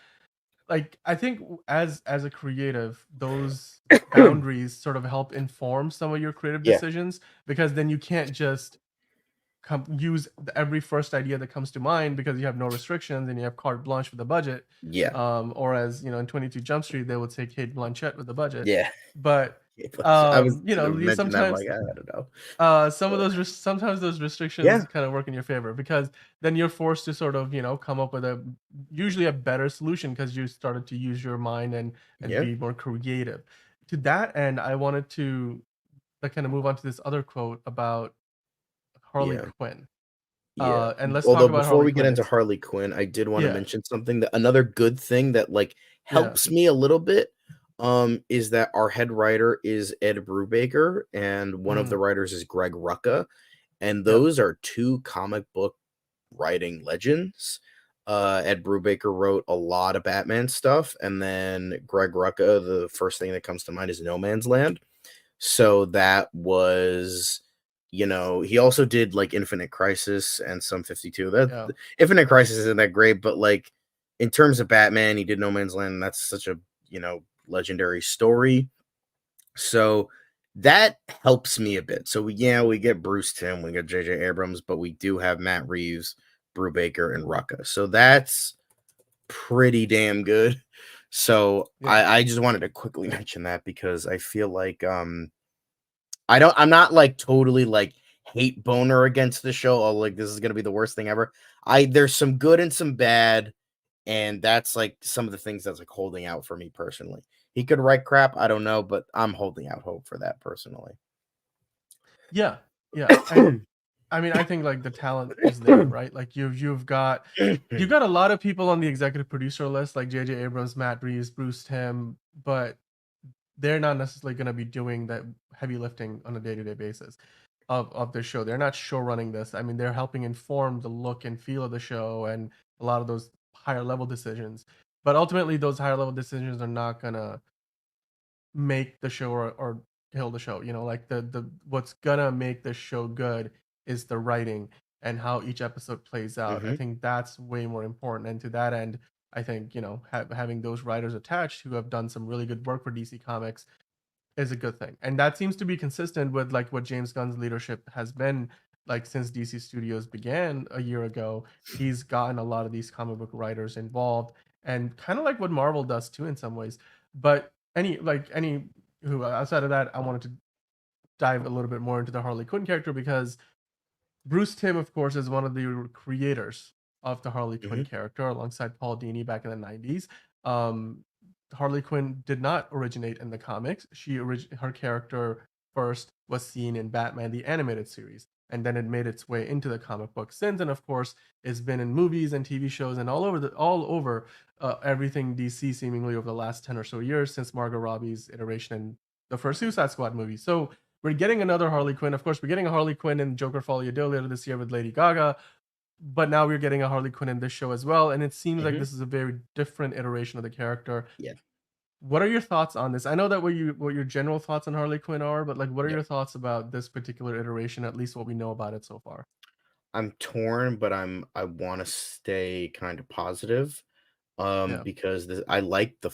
like I think as a creative, those boundaries sort of help inform some of your creative Yeah. decisions because then you can't just use every first idea that comes to mind because you have no restrictions and you have carte blanche with the budget. Yeah. Or as in 22 Jump Street, they would say Kate Blanchett with the budget. Yeah. But It was I was gonna you mention that, I'm sometimes like, I don't know. some of But those sometimes those restrictions yeah, kind of work in your favor because then you're forced to sort of come up with a usually a better solution because you started to use your mind and yeah, be more creative. To that end, I wanted to like kind of move on to this other quote about Harley yeah, Quinn. yeah. And let's talk Although about before Harley we get Quinn. into It's Harley Quinn, I did wanna yeah, mention something that another good thing that, like, yeah, helps me a little bit, is that our head writer is Ed Brubaker, and one of the mhm, writers is Greg Rucka, and yep, those are 2 comic book writing legends. Ed Brubaker wrote a lot of Batman stuff, and then Greg Rucka, the first thing that comes to mind is No Man's Land. So that was, he also did like Infinite Crisis and some 52. That yeah, Infinite Crisis isn't that great, but like in terms of Batman, he did No Man's Land, and that's such a, legendary story. So that helps me a bit. So we get Bruce Timm, we get JJ Abrams, but we do have Matt Reeves, Brubaker, and Rucka. So that's pretty damn good. So yeah, I just wanted to quickly mention that because I feel like I'm not like totally like hate boner against the show. Oh, like this is gonna be the worst thing ever. There's some good and some bad, and that's like some of the things that's like holding out for me personally. He could write crap, I don't know, but I'm holding out hope for that personally. yeah, yeah, and I mean, I think like the talent is there, right? Like you've got a lot of people on the executive producer list, like J.J. Abrams, Matt Reeves, Bruce Timm, but they're not necessarily going to be doing that heavy lifting on a day-to-day basis of the show. They're not show running this. I mean, they're helping inform the look and feel of the show and a lot of those higher level decisions. But ultimately, those higher level decisions are not gonna make the show or kill the show. Like the what's gonna make the show good is the writing and how each episode plays out. I Hmm. think that's way more important. And to that end, I think, having those writers attached who have done some really good work for DC Comics is a good thing. And that seems to be consistent with like what James Gunn's leadership has been like since DC Studios began a year ago. He's gotten a lot of these comic book writers involved, and kind of like what Marvel does too in some ways. But any who outside of that, I wanted to dive a little bit more into the Harley Quinn character because Bruce Timm, of course, is one of the creators of the Harley Quinn Mhm. character alongside Paul Dini back in the 90s. Um, Harley Quinn did not originate in the comics. Her character first was seen in Batman the Animated Series, and then it made its way into the comic book since, and of course, it's been in movies and TV shows and all over everything DC seemingly over the last 10 or so years since Margot Robbie's iteration in the first Suicide Squad movie. So we're getting another Harley Quinn. Of course, we're getting a Harley Quinn in Joker Folie à Deux later this year with Lady Gaga, but now we're getting a Harley Quinn in this show as well. And it seems like Mhm. this is a very different iteration of the character. Yeah. What are your thoughts on this? I know that what your general thoughts on Harley Quinn are, but like, what are Yeah. your thoughts about this particular iteration? At least what we know about it so far. I'm torn, but I want to stay kind of positive. Yeah, Because I like the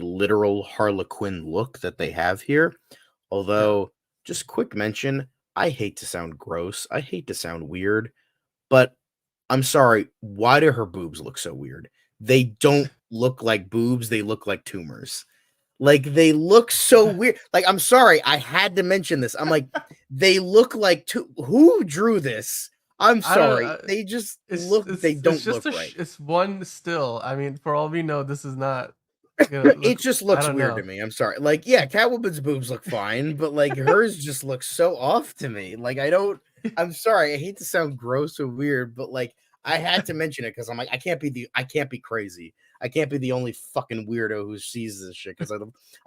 literal Harlequin look that they have here. yeah. Although, just quick mention, I hate to sound gross. I hate to sound weird, but I'm sorry. Why do her boobs look so weird? They don't look like boobs. They look like tumors. Like, they look so weird. Like, I'm sorry, I had to mention this. I'm like, they look like who drew this? I'm I don't. sorry. They just It's they it's don't just look right. it's one still. I mean, for all we know, this is not gonna It look. just I looks don't weird to know. me. I'm sorry. Like, yeah, Catwoman's boobs look fine, but like hers just looks so off to me. Like, I don't. I'm sorry. I hate to sound gross or weird, but like I had to mention it because I'm like, I can't be crazy. I can't be the only fucking weirdo who sees this shit because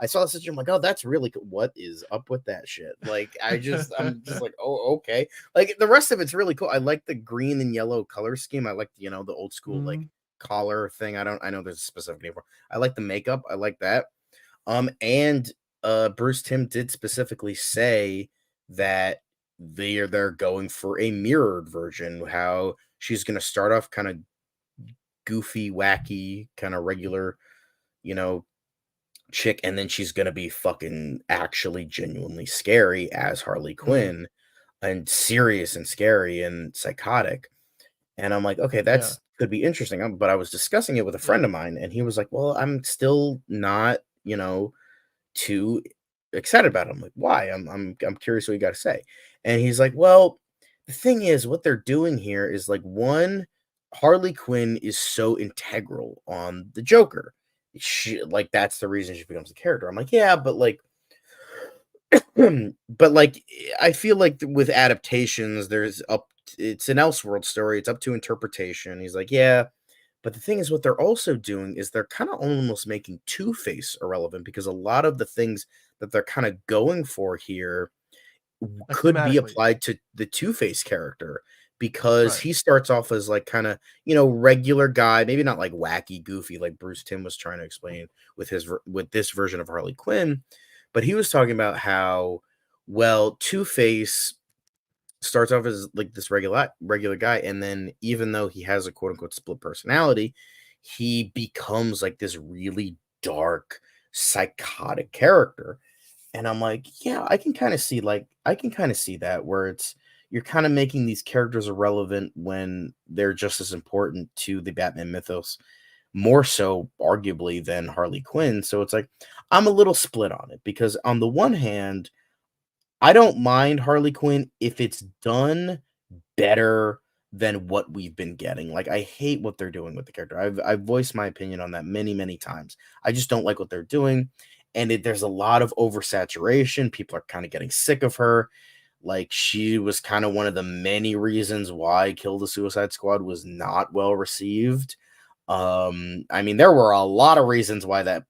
I saw this and I'm like, oh, that's really cool. What is up with that shit? Like, I'm just like, oh, okay. Like the rest of it's really cool. I like the green and yellow color scheme. I like the old school like Mhm. collar thing. I know there's a specific name for. I like the makeup. I like that. And Bruce Timm did specifically say that they're going for a mirrored version. How she's going to start off kind of goofy, wacky, kind of regular, you know, chick, and then she's going to be fucking actually genuinely scary as Harley Mm, Quinn and serious and scary and psychotic. And I'm like, okay, yeah, that's could be interesting. But I was discussing it with a friend yeah. of mine, and he was like, well, I'm still not, too excited about it. I'm like, why? I'm curious what you got to say. And he's like, well, the thing is, what they're doing here is like one, Harley Quinn is so integral on the Joker. Like that's the reason she becomes a character. I'm like, yeah, but like but like I feel like with adaptations, it's an Elseworld story. It's up to interpretation. He's like, yeah, but the thing is, what they're also doing is they're kind of almost making Two Face irrelevant because a lot of the things that they're kind of going for here could be Thematically, applied to the Two Face character because right? he starts off as like kind of regular guy, maybe not like wacky, goofy like Bruce Timm was trying to explain with with this version of Harley Quinn, but he was talking about how well Two Face starts off as like this regular guy, and then even though he has a quote unquote split personality, he becomes like this really dark, psychotic character. And I'm like, yeah, I can kind of see that where it's you're kind of making these characters irrelevant when they're just as important to the Batman mythos, more so arguably than Harley Quinn. So it's like I'm a little split on it because on the one hand, I don't mind Harley Quinn if it's done better than what we've been getting. Like I hate what they're doing with the character. I've voiced my opinion on that many times. I just don't like what they're doing, and there's a lot of oversaturation. People are kind of getting sick of her. Like she was kind of one of the many reasons why Kill the Suicide Squad was not well received. I mean, there were a lot of reasons why that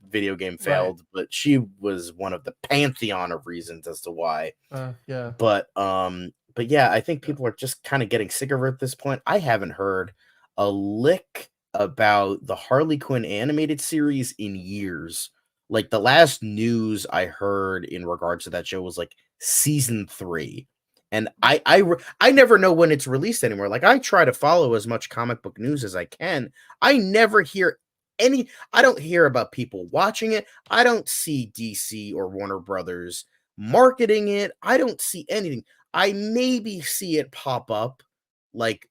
video game Right. failed, but she was one of the pantheon of reasons as to why. Yeah, But yeah, I think yeah. people are just kind of getting sick of her at this point. I haven't heard a lick about the Harley Quinn animated series in years. Like the last news I heard in regards to that show was like season 3. and I never know when it's released anymore. Like, I try to follow as much comic book news as I can. I never hear I don't hear about people watching it. I don't see DC or Warner Brothers marketing it. I don't see anything. I maybe see it pop up like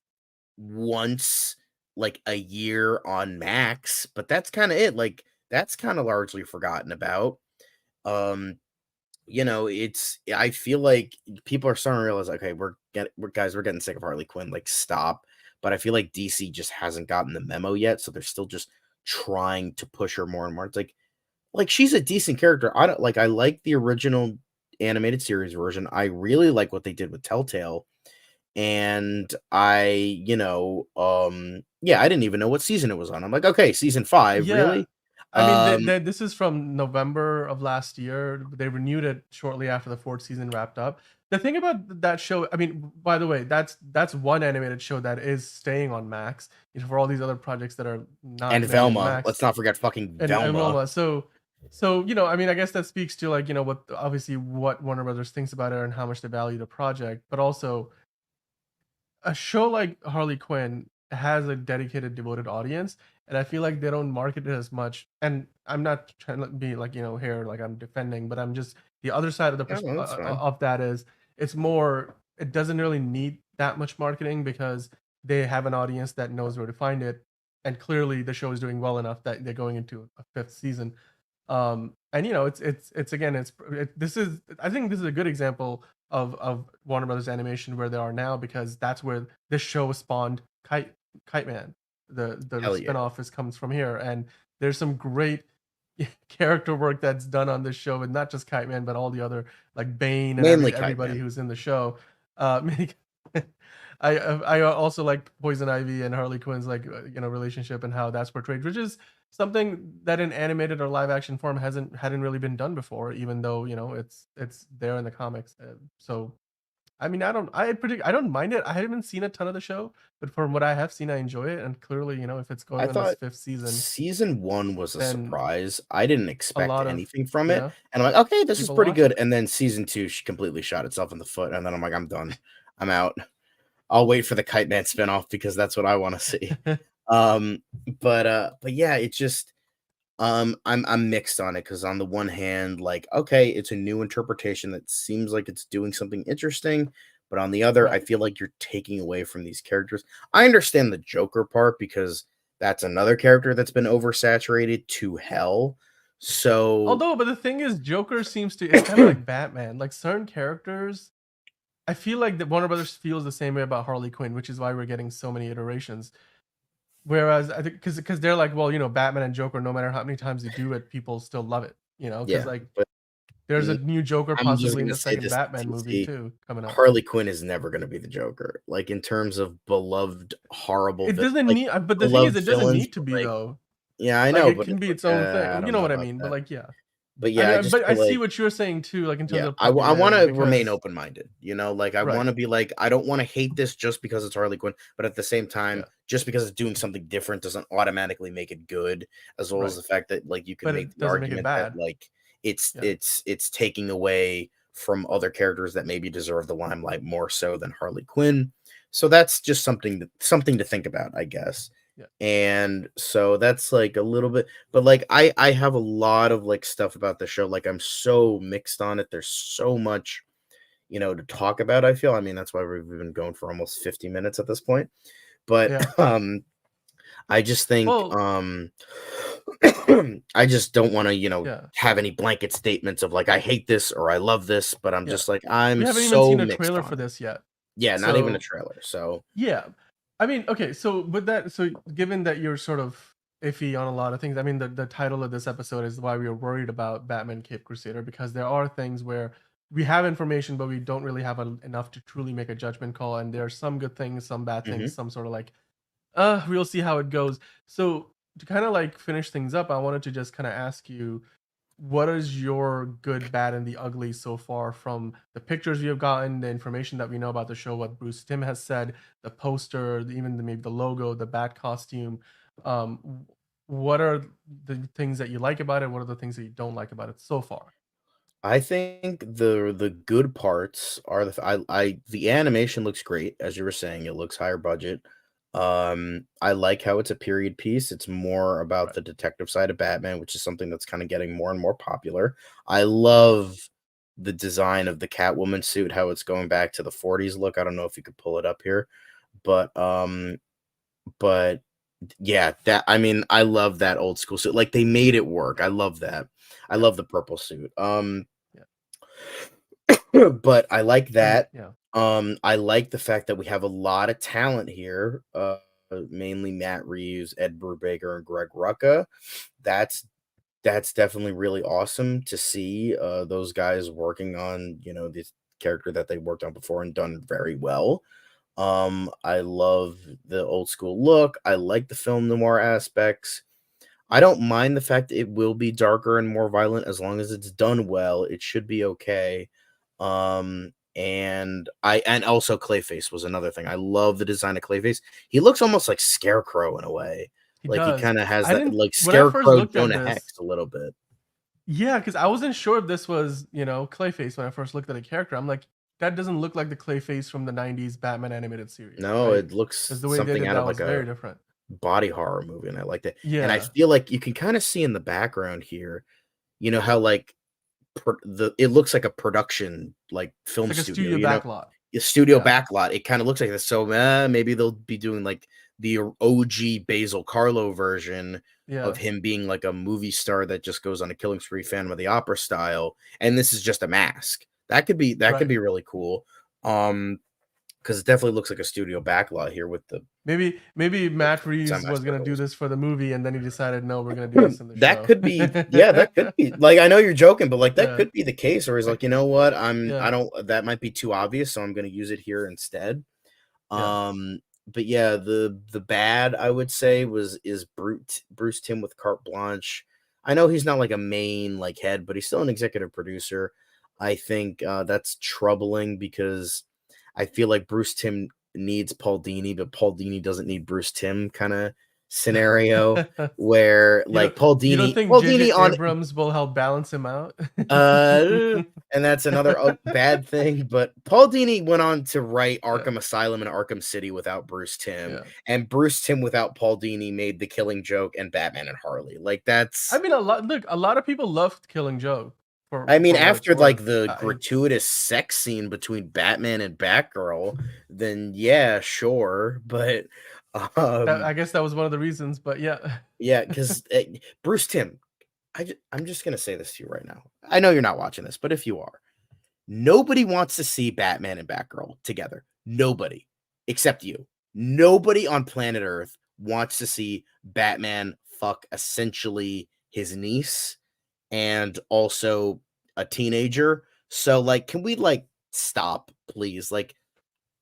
once like a year on Max, but that's kind of it. Like, that's kind of largely forgotten about. Um it's I feel like people are starting to realize, okay, we're getting sick of Harley Quinn, like, stop. But I feel like DC just hasn't gotten the memo yet, so they're still just trying to push her more and more. It's like she's a decent character. I like the original animated series version. I really like what they did with Telltale. And yeah, I didn't even know what season it was on. I'm like, okay, season 5, Yeah. really? I mean, Um, this is from November of last year. They renewed it shortly after the 4th season wrapped up. The thing about that show, I mean, by the way, that's one animated show that is staying on Max, for all these other projects that are not and landing Velma. Max. Let's not forget fucking And Velma. Wilma, I mean, I guess that speaks to, like, what obviously what Warner Brothers thinks about it and how much they value the project, but also a show like Harley Quinn has a dedicated, devoted audience, and I feel like they don't market it as much. And I'm not trying to be like, here, like I'm defending, but I'm just the other side of the Yeah, no, that's fine. of that is it doesn't really need that much marketing because they have an audience that knows where to find it, and clearly the show is doing well enough that they're going into a 5th season. And it's again, this is I think this is a good example of Warner Brothers Animation where they are now, because that's where this show spawned Kite Man. The Hell yeah. spinoff comes from here, and there's some great character work that's done on this show, and not just Kite Man, but all the other, like Bane and Mainly Kite everybody Man. who's in the show. I also like Poison Ivy and Harley Quinn's, like, relationship and how that's portrayed, which is something that in animated or live action form hadn't really been done before, even though it's there in the comics. So I mean, I don't mind it. I haven't seen a ton of the show, but from what I have seen, I enjoy it. And clearly, if it's I going on this thought 5th season, season 1 was a then surprise. I didn't a expect lot of anything from it, yeah and I'm like, "Okay, this is people pretty watch good," it. and then season 2, she completely shot itself in the foot, and then I'm like, "I'm done. I'm out. I'll wait for the Kite Man spinoff because that's what I wanna see." Um, but yeah, it's just, I'm mixed on it because on the one hand, like, okay, it's a new interpretation that seems like it's doing something interesting, but on the other, I Right. feel like you're taking away from these characters. I understand the Joker part because that's another character that's been oversaturated to hell. So But the thing is, Joker seems to it's kind of like Batman. Like certain characters, I feel like that Warner Brothers feels the same way about Harley Quinn, which is why we're getting so many iterations. Whereas I think because they're like, well, Batman and Joker, no matter how many times you do it, people still love it. Because yeah, like but there's a mm, new Joker I'm just possibly in gonna the say second this, Batman movie TC. too coming up. Harley Quinn is never gonna be the Joker. Like, in terms of beloved, horrible It doesn't like, need, but the thing is, beloved it doesn't villains, need to but, be like, though. yeah, I Like know, it but can it's be like, its own thing. I You don't know know what I about mean? But that. like, yeah. But I yeah, I mean, just but I feel see like, what you're saying too, like in terms yeah, of plugging I it wanna in, remain because open-minded, like, I right, wanna be like, I don't wanna hate this just because it's Harley Quinn, but at the same time, yeah, just because it's doing something different doesn't automatically make it good, as well as right. the fact that, like, you can But make it the doesn't make it argument that, bad. like, it's Yeah, it's it's taking away from other characters that maybe deserve the limelight more so than Harley Quinn. So that's just something to think about, I guess. yeah, And so that's, like, a little bit, but, like, I have a lot of, like, stuff about the show, like, I'm so mixed on it. There's so much, to talk about, I feel. I mean, that's why we've been going for almost 50 minutes at this point. But, yeah. I just think, Well, I just don't wanna, yeah, have any blanket statements of, like, "I hate this," or "I love this," but I'm yeah. just like, We I'm haven't even so seen a mixed trailer on for it. this yet. Yeah, not even a So, trailer, so yeah. I mean, okay, so with that, so given that you're sort of iffy on a lot of things, I mean, the title of this episode is why we are worried about Batman Cape Crusader, because there are things where we have information, but we don't really have enough to truly make a judgment call. And there are some good things, some bad things, Mhm. some sort of like, we'll see how it goes. So to kind of like finish things up, I wanted to just kind of ask you, what is your good, bad, and the ugly so far from the pictures you have gotten, the information that we know about the show, what Bruce Timm has said, the poster, even maybe the logo, the bat costume? What are the things that you like about it? What are the things that you don't like about it so far? I think the good parts are the animation looks great, as you were saying, it looks higher budget. I like how it's a period piece. It's more about Right. the detective side of Batman, which is something that's kind of getting more and more popular. I Yeah. love the design of the Catwoman suit, how it's going back to the 40s look. I don't know if you could pull it up here, but but yeah, that I mean, I love that old school suit. Like they made it work. I love that. I Yeah. love the purple suit. Yeah. But I like And that. yeah. I like the fact that we have a lot of talent here, mainly Matt Reeves, Ed Brubaker, and Greg Rucka. That's that's definitely really awesome to see those guys working on, this character that they worked on before and done very well. I love the old school look. I like the film noir aspects. I don't mind the fact that it will be darker and more violent as long as it's done well. It should be okay. And also Clayface was another thing. I love the design of Clayface. He looks almost like Scarecrow in a way. He Like he does. kind of has I that didn't like when I first Scarecrow looked at Jonah this. Hex a little bit. Yeah, because I wasn't sure if this was, Clayface when I first looked at the character. I'm like, that doesn't look like the Clayface from the '90s Batman animated series, No, right? it Because looks the way they something did out that of like was a very different. body horror movie, and I liked it. And I Yeah, feel like you can kind of see in the background here, how like it looks like a production, like, it's film like a studio, studio backlot. a studio Yeah, backlot, it kinda looks like this, so, maybe they'll be doing, like, the OG Basil Karlo version of yeah, him being, like, a movie star that just goes on a killing spree, Phantom of the Opera style, and this is just a mask. That could be right. really cool, because it definitely looks like a studio backlot here with the Maybe Matt Reeves was gonna do semicircles. this for the movie, and then he decided, no, we're gonna do this in the That show. could be yeah, that could be like, I know you're joking, but, like, that Yeah, could be the case where he's like, like, "You know what? yeah, I don't that might be too obvious, so I'm gonna use it here instead." yeah. Um, but yeah, the bad, I would say, is Bruce Timm with carte blanche. I know he's not, like, a main, like, head, but he's still an executive producer. I think, that's troubling because I feel like Bruce Timm needs Paul Dini, but Paul Dini doesn't need Bruce Timm kinda scenario where, You like, don't you don't think Paul JJ Dini on Abrams will help balance him out? and that's another bad thing, but Paul Dini went on to write Yeah, Arkham Asylum and Arkham City without Bruce Timm, yeah. and Bruce Timm without Paul Dini made The Killing Joke and Batman and Harley. Like, I that's mean, a lot of people loved Killing Joke I mean, for what it's after, worth. like, the It's gratuitous sex scene between Batman and Batgirl, then yeah, sure, but, that um, I guess that was one of the reasons, but yeah. yeah, 'cause, Bruce Timm, I'm just gonna say this to you right now. I know you're not watching this, but if you are, nobody wants to see Batman and Batgirl together. Nobody, except you. Nobody on planet Earth wants to see Batman fuck essentially his niece and also a teenager. So, like, can we, like, stop, please? Like,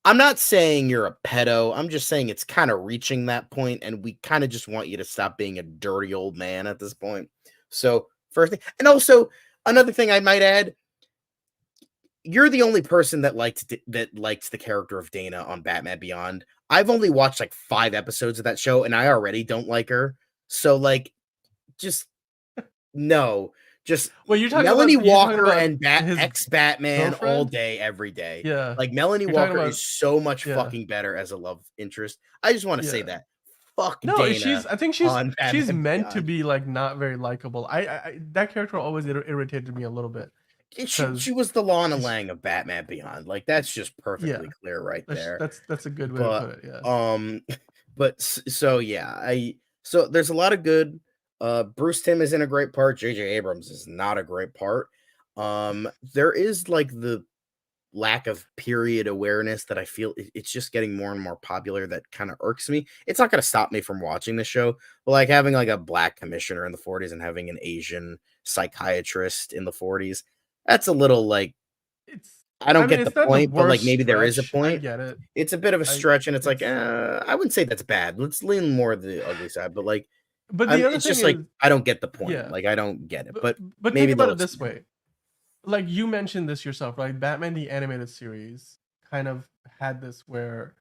I'm not saying you're a pedo. I'm just saying it's kind of reaching that point, and we kind of just want you to stop being a dirty old man at this point. So, first thing, and also another thing I might add, you're the only person that liked the character of Dana on Batman Beyond. I've only watched like 5 episodes of that show, and I already don't like her. So, like, just no. Just Well, Melanie you're talking Walker about and Bat his ex-Batman all girlfriend? day, every day. Yeah. Like, Melanie You're talking Walker is about so much yeah, fucking better as a love interest. I just wanna say yeah. that. Fuck No, Dana I think on she's Batman meant to Beyond. be, like, not very likable. That character always irritated me a little bit She because was the Lana she's Lang of Batman Beyond. Like, that's just perfectly yeah. clear right there. That's a good way to But, put it, yeah. um, so yeah, so there's a lot of good. Bruce Timm is in a great part. J.J. Abrams is not a great part. There is like the lack of period awareness that I feel it's just getting more and more popular that kind of irks me. It's not going to stop me from watching the show, but like having like a black commissioner in the 40s and having an Asian psychiatrist in the 40s, that's a little like It's I I don't mean, get the it's not the point, but, like, worst maybe there is a stretch, I point. get it. It's a bit of a I stretch, and it's like, it's I wouldn't say that's bad. Let's lean more the ugly side, but, like, but the other it's thing just, like, is I don't get the point. yeah, Like, I don't get it, but but think maybe about they'll it this explain it. way, like, you mentioned this yourself, right? Batman the Animated Series kind of had this where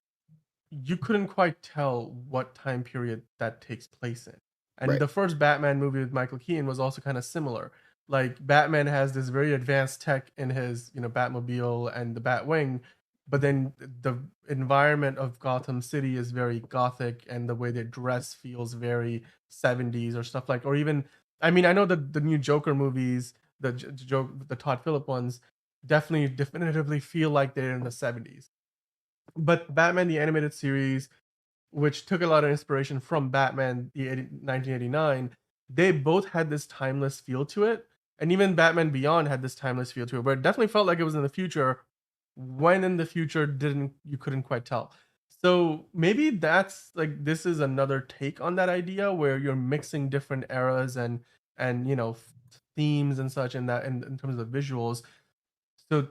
you couldn't quite tell what time period that takes place in. And Right. the first Batman movie with Michael Keaton was also kind of similar. Like Batman has this very advanced tech in his, Batmobile and the Batwing, but then the environment of Gotham City is very gothic, and the way they dress feels very 70s or stuff like, or even, I mean, I know the new Joker movies, the Todd Phillip ones, definitely definitively feel like they're in the 70s. But Batman the Animated Series, which took a lot of inspiration from Batman the 1989, they both had this timeless feel to it. And even Batman Beyond had this timeless feel to it, where it definitely felt like it was in the future. When in the future didn't you couldn't quite tell. So maybe that's like this is another take on that idea where you're mixing different eras and themes and such in that in terms of visuals, so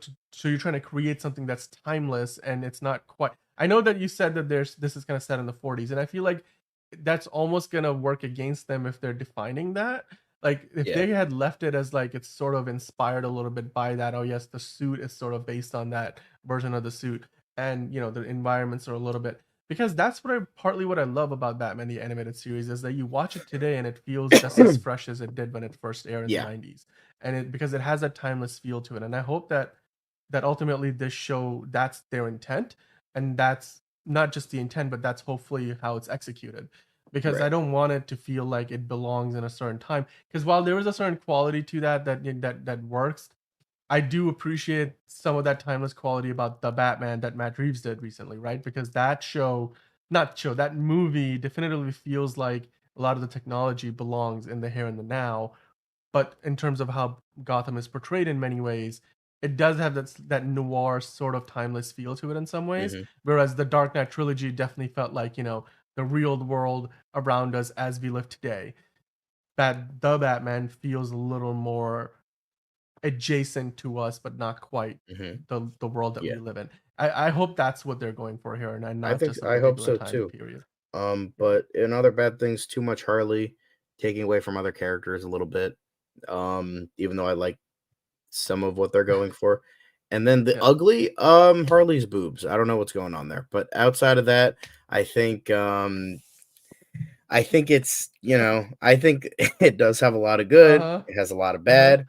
you're trying to create something that's timeless, and it's not quite. I know that you said that this is kinda set in the 40s, and I feel like that's almost gonna work against them if they're defining that. Like, if Yeah. they had left it as, like, it's sort of inspired a little bit by that, "Oh, yes, the suit is sort of based on that version of the suit," and, the environments are a little bit, because that's partly what I love about Batman the Animated Series is that you watch it today and it feels just as fresh as it did when it first aired in the Yeah. 90s, and because it has that timeless feel to it, and I hope that ultimately this show, that's their intent, and that's not just the intent, but that's hopefully how it's executed, because I Right. don't want it to feel like it belongs in a certain time, because while there is a certain quality to that works, I do appreciate some of that timeless quality about the Batman that Matt Reeves did recently, right? Because that movie definitively feels like a lot of the technology belongs in the here and the now, but in terms of how Gotham is portrayed in many ways, it does have that noir sort of timeless feel to it in some ways. Mhm. Whereas the Dark Knight trilogy definitely felt like, the real world around us as we live today. That the Batman feels a little more adjacent to us, but not quite Mhm. the world that Yeah. we live in. I hope that's what they're going for here, and not just a I hope particular so time too. period. Yeah. But in other bad things, too much Harley, taking away from other characters a little bit. Even though I like some of what they're going for. And then the Yeah. ugly, Harley's boobs. I don't know what's going on there. But outside of that, I think I think it's, I think it does have a lot of good. Uh-huh. It has a lot of Uh-huh. bad.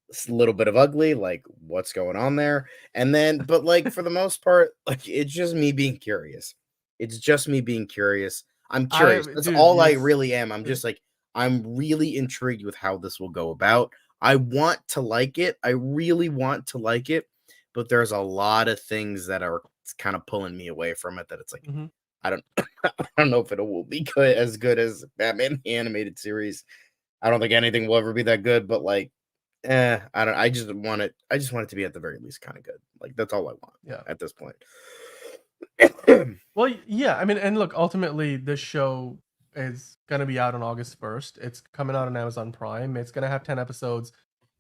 It's a little bit of ugly, like what's going on there. And then, but like for the most part, like it's just me being curious. It's just me being curious. I'm curious. That's Dude, all I yes. really am. I'm Yeah. just like, I'm really intrigued with how this will go about. I want to like it. I really want to like it, but there's a lot of things that are kind of pulling me away from it that it's like, Mhm. I don't I don't know if it will be good as Batman the animated series. I don't think anything will ever be that good, but like, I don't. I just want it to be at the very least kind of good. Like that's all I want Yeah. at this point. Well, yeah, I mean, and look, ultimately, this show is gonna be out on August 1st. It's coming out on Amazon Prime. It's gonna have 10 episodes.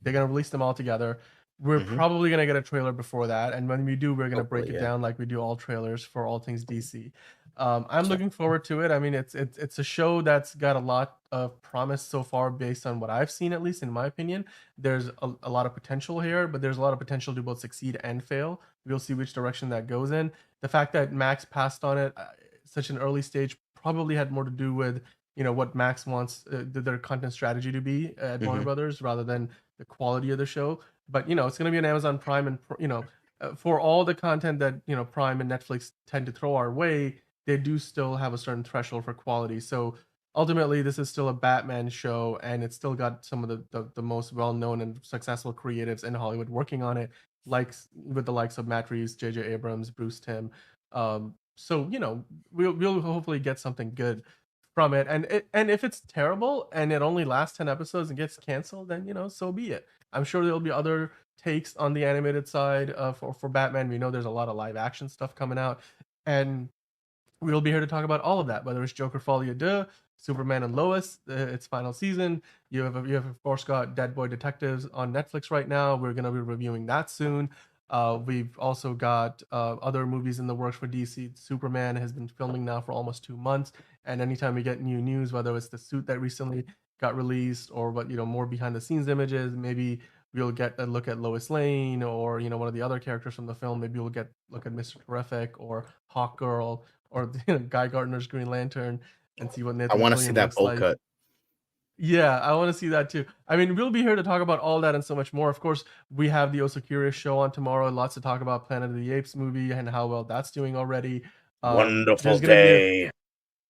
They're gonna release them all together. We're Hmm. probably gonna get a trailer before that, and when we do, we're gonna break Hopefully, it yeah, down like we do all trailers for all things DC. I'm yeah. looking forward to it. I mean, it's a show that's got a lot of promise so far, based on what I've seen, at least in my opinion. There's a lot of potential here, but there's a lot of potential to both succeed and fail. We'll see which direction that goes in. The fact that Max passed on it such an early stage probably had more to do with, what Max wants their content strategy to be at Warner Hmm. Brothers, rather than the quality of the show. But it's going to be on Amazon Prime, and for all the content that Prime and Netflix tend to throw our way, they do still have a certain threshold for quality. So ultimately, this is still a Batman show, and it's still got some of the most well known and successful creatives in Hollywood working on it, like with the likes of Matt Reeves, J.J. Abrams, Bruce Timm. So we'll hopefully get something good from it. And if it's terrible and it only lasts 10 episodes and gets canceled, then so be it. I'm sure there'll be other takes on the animated side for Batman. We know there's a lot of live action stuff coming out, and we'll be here to talk about all of that, whether it's Joker Folie à Deux, Superman and Lois, its final season. You have of course got Dead Boy Detectives on Netflix right now. We're gonna be reviewing that soon. We've also got other movies in the works for DC. Superman has been filming now for almost 2 months, and anytime we get new news, whether it's the suit that recently got released or what more behind the scenes images, maybe we'll get a look at Lois Lane or one of the other characters from the film. Maybe we'll get look at Mr. Terrific or Hawk Girl or Guy Gardner's Green Lantern and see what I Nathan want to see Fillion that looks bowl like. cut. Yeah, I want to see that too. I mean, we'll be here to talk about all that and so much more. Of course, we have the Also Curious show on tomorrow. Lots to talk about Planet of the Apes movie and how well that's doing already. Wonderful There's gonna be a day.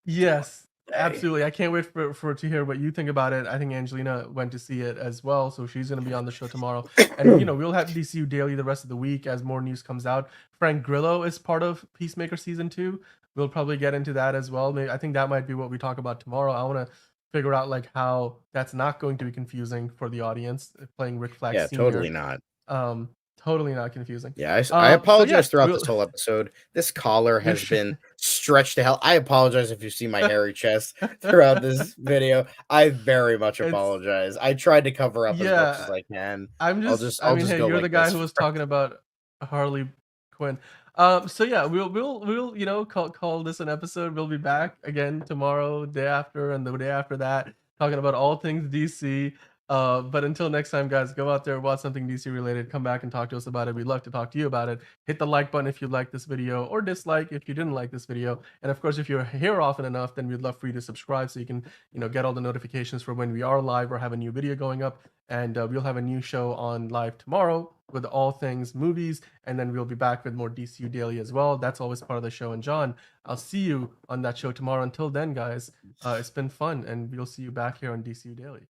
Yes, Day. absolutely. I can't wait for to hear what you think about it. I think Angelina went to see it as well, so she's gonna be on the show tomorrow. And we'll have DCU Daily the rest of the week as more news comes out. Frank Grillo is part of Peacemaker season 2. We'll probably get into that as well. Maybe I think that might be what we talk about tomorrow. I want to figure out like how that's not going to be confusing for the audience playing Rick Flag Yeah, totally Sr. not. Totally not confusing. Yeah, I So apologize yeah, throughout we'll this whole episode. This collar you're has sure. been stretched to hell. I apologize if you see my hairy chest throughout this video. I very much It's apologize. I tried to cover up as much as yeah. I can. I I'll mean, just hey, go you're the like guy this. who was talking about Harley Quinn. So yeah, we'll call this an episode. We'll be back again tomorrow, day after, and the day after that, talking about all things DC. But until next time, guys, go out there, watch something DC related, come back and talk to us about it. We'd love to talk to you about it. Hit the like button if you like this video, or dislike if you didn't like this video. And of course, if you're here often enough, then we'd love for you to subscribe so you can get all the notifications for when we are live or have a new video going up. And we'll have a new show on live tomorrow with all things movies, and then we'll be back with more DCU Daily as well. That's always part of the show. And John, I'll see you on that show tomorrow. Until then, guys, it's been fun, and we'll see you back here on DCU Daily.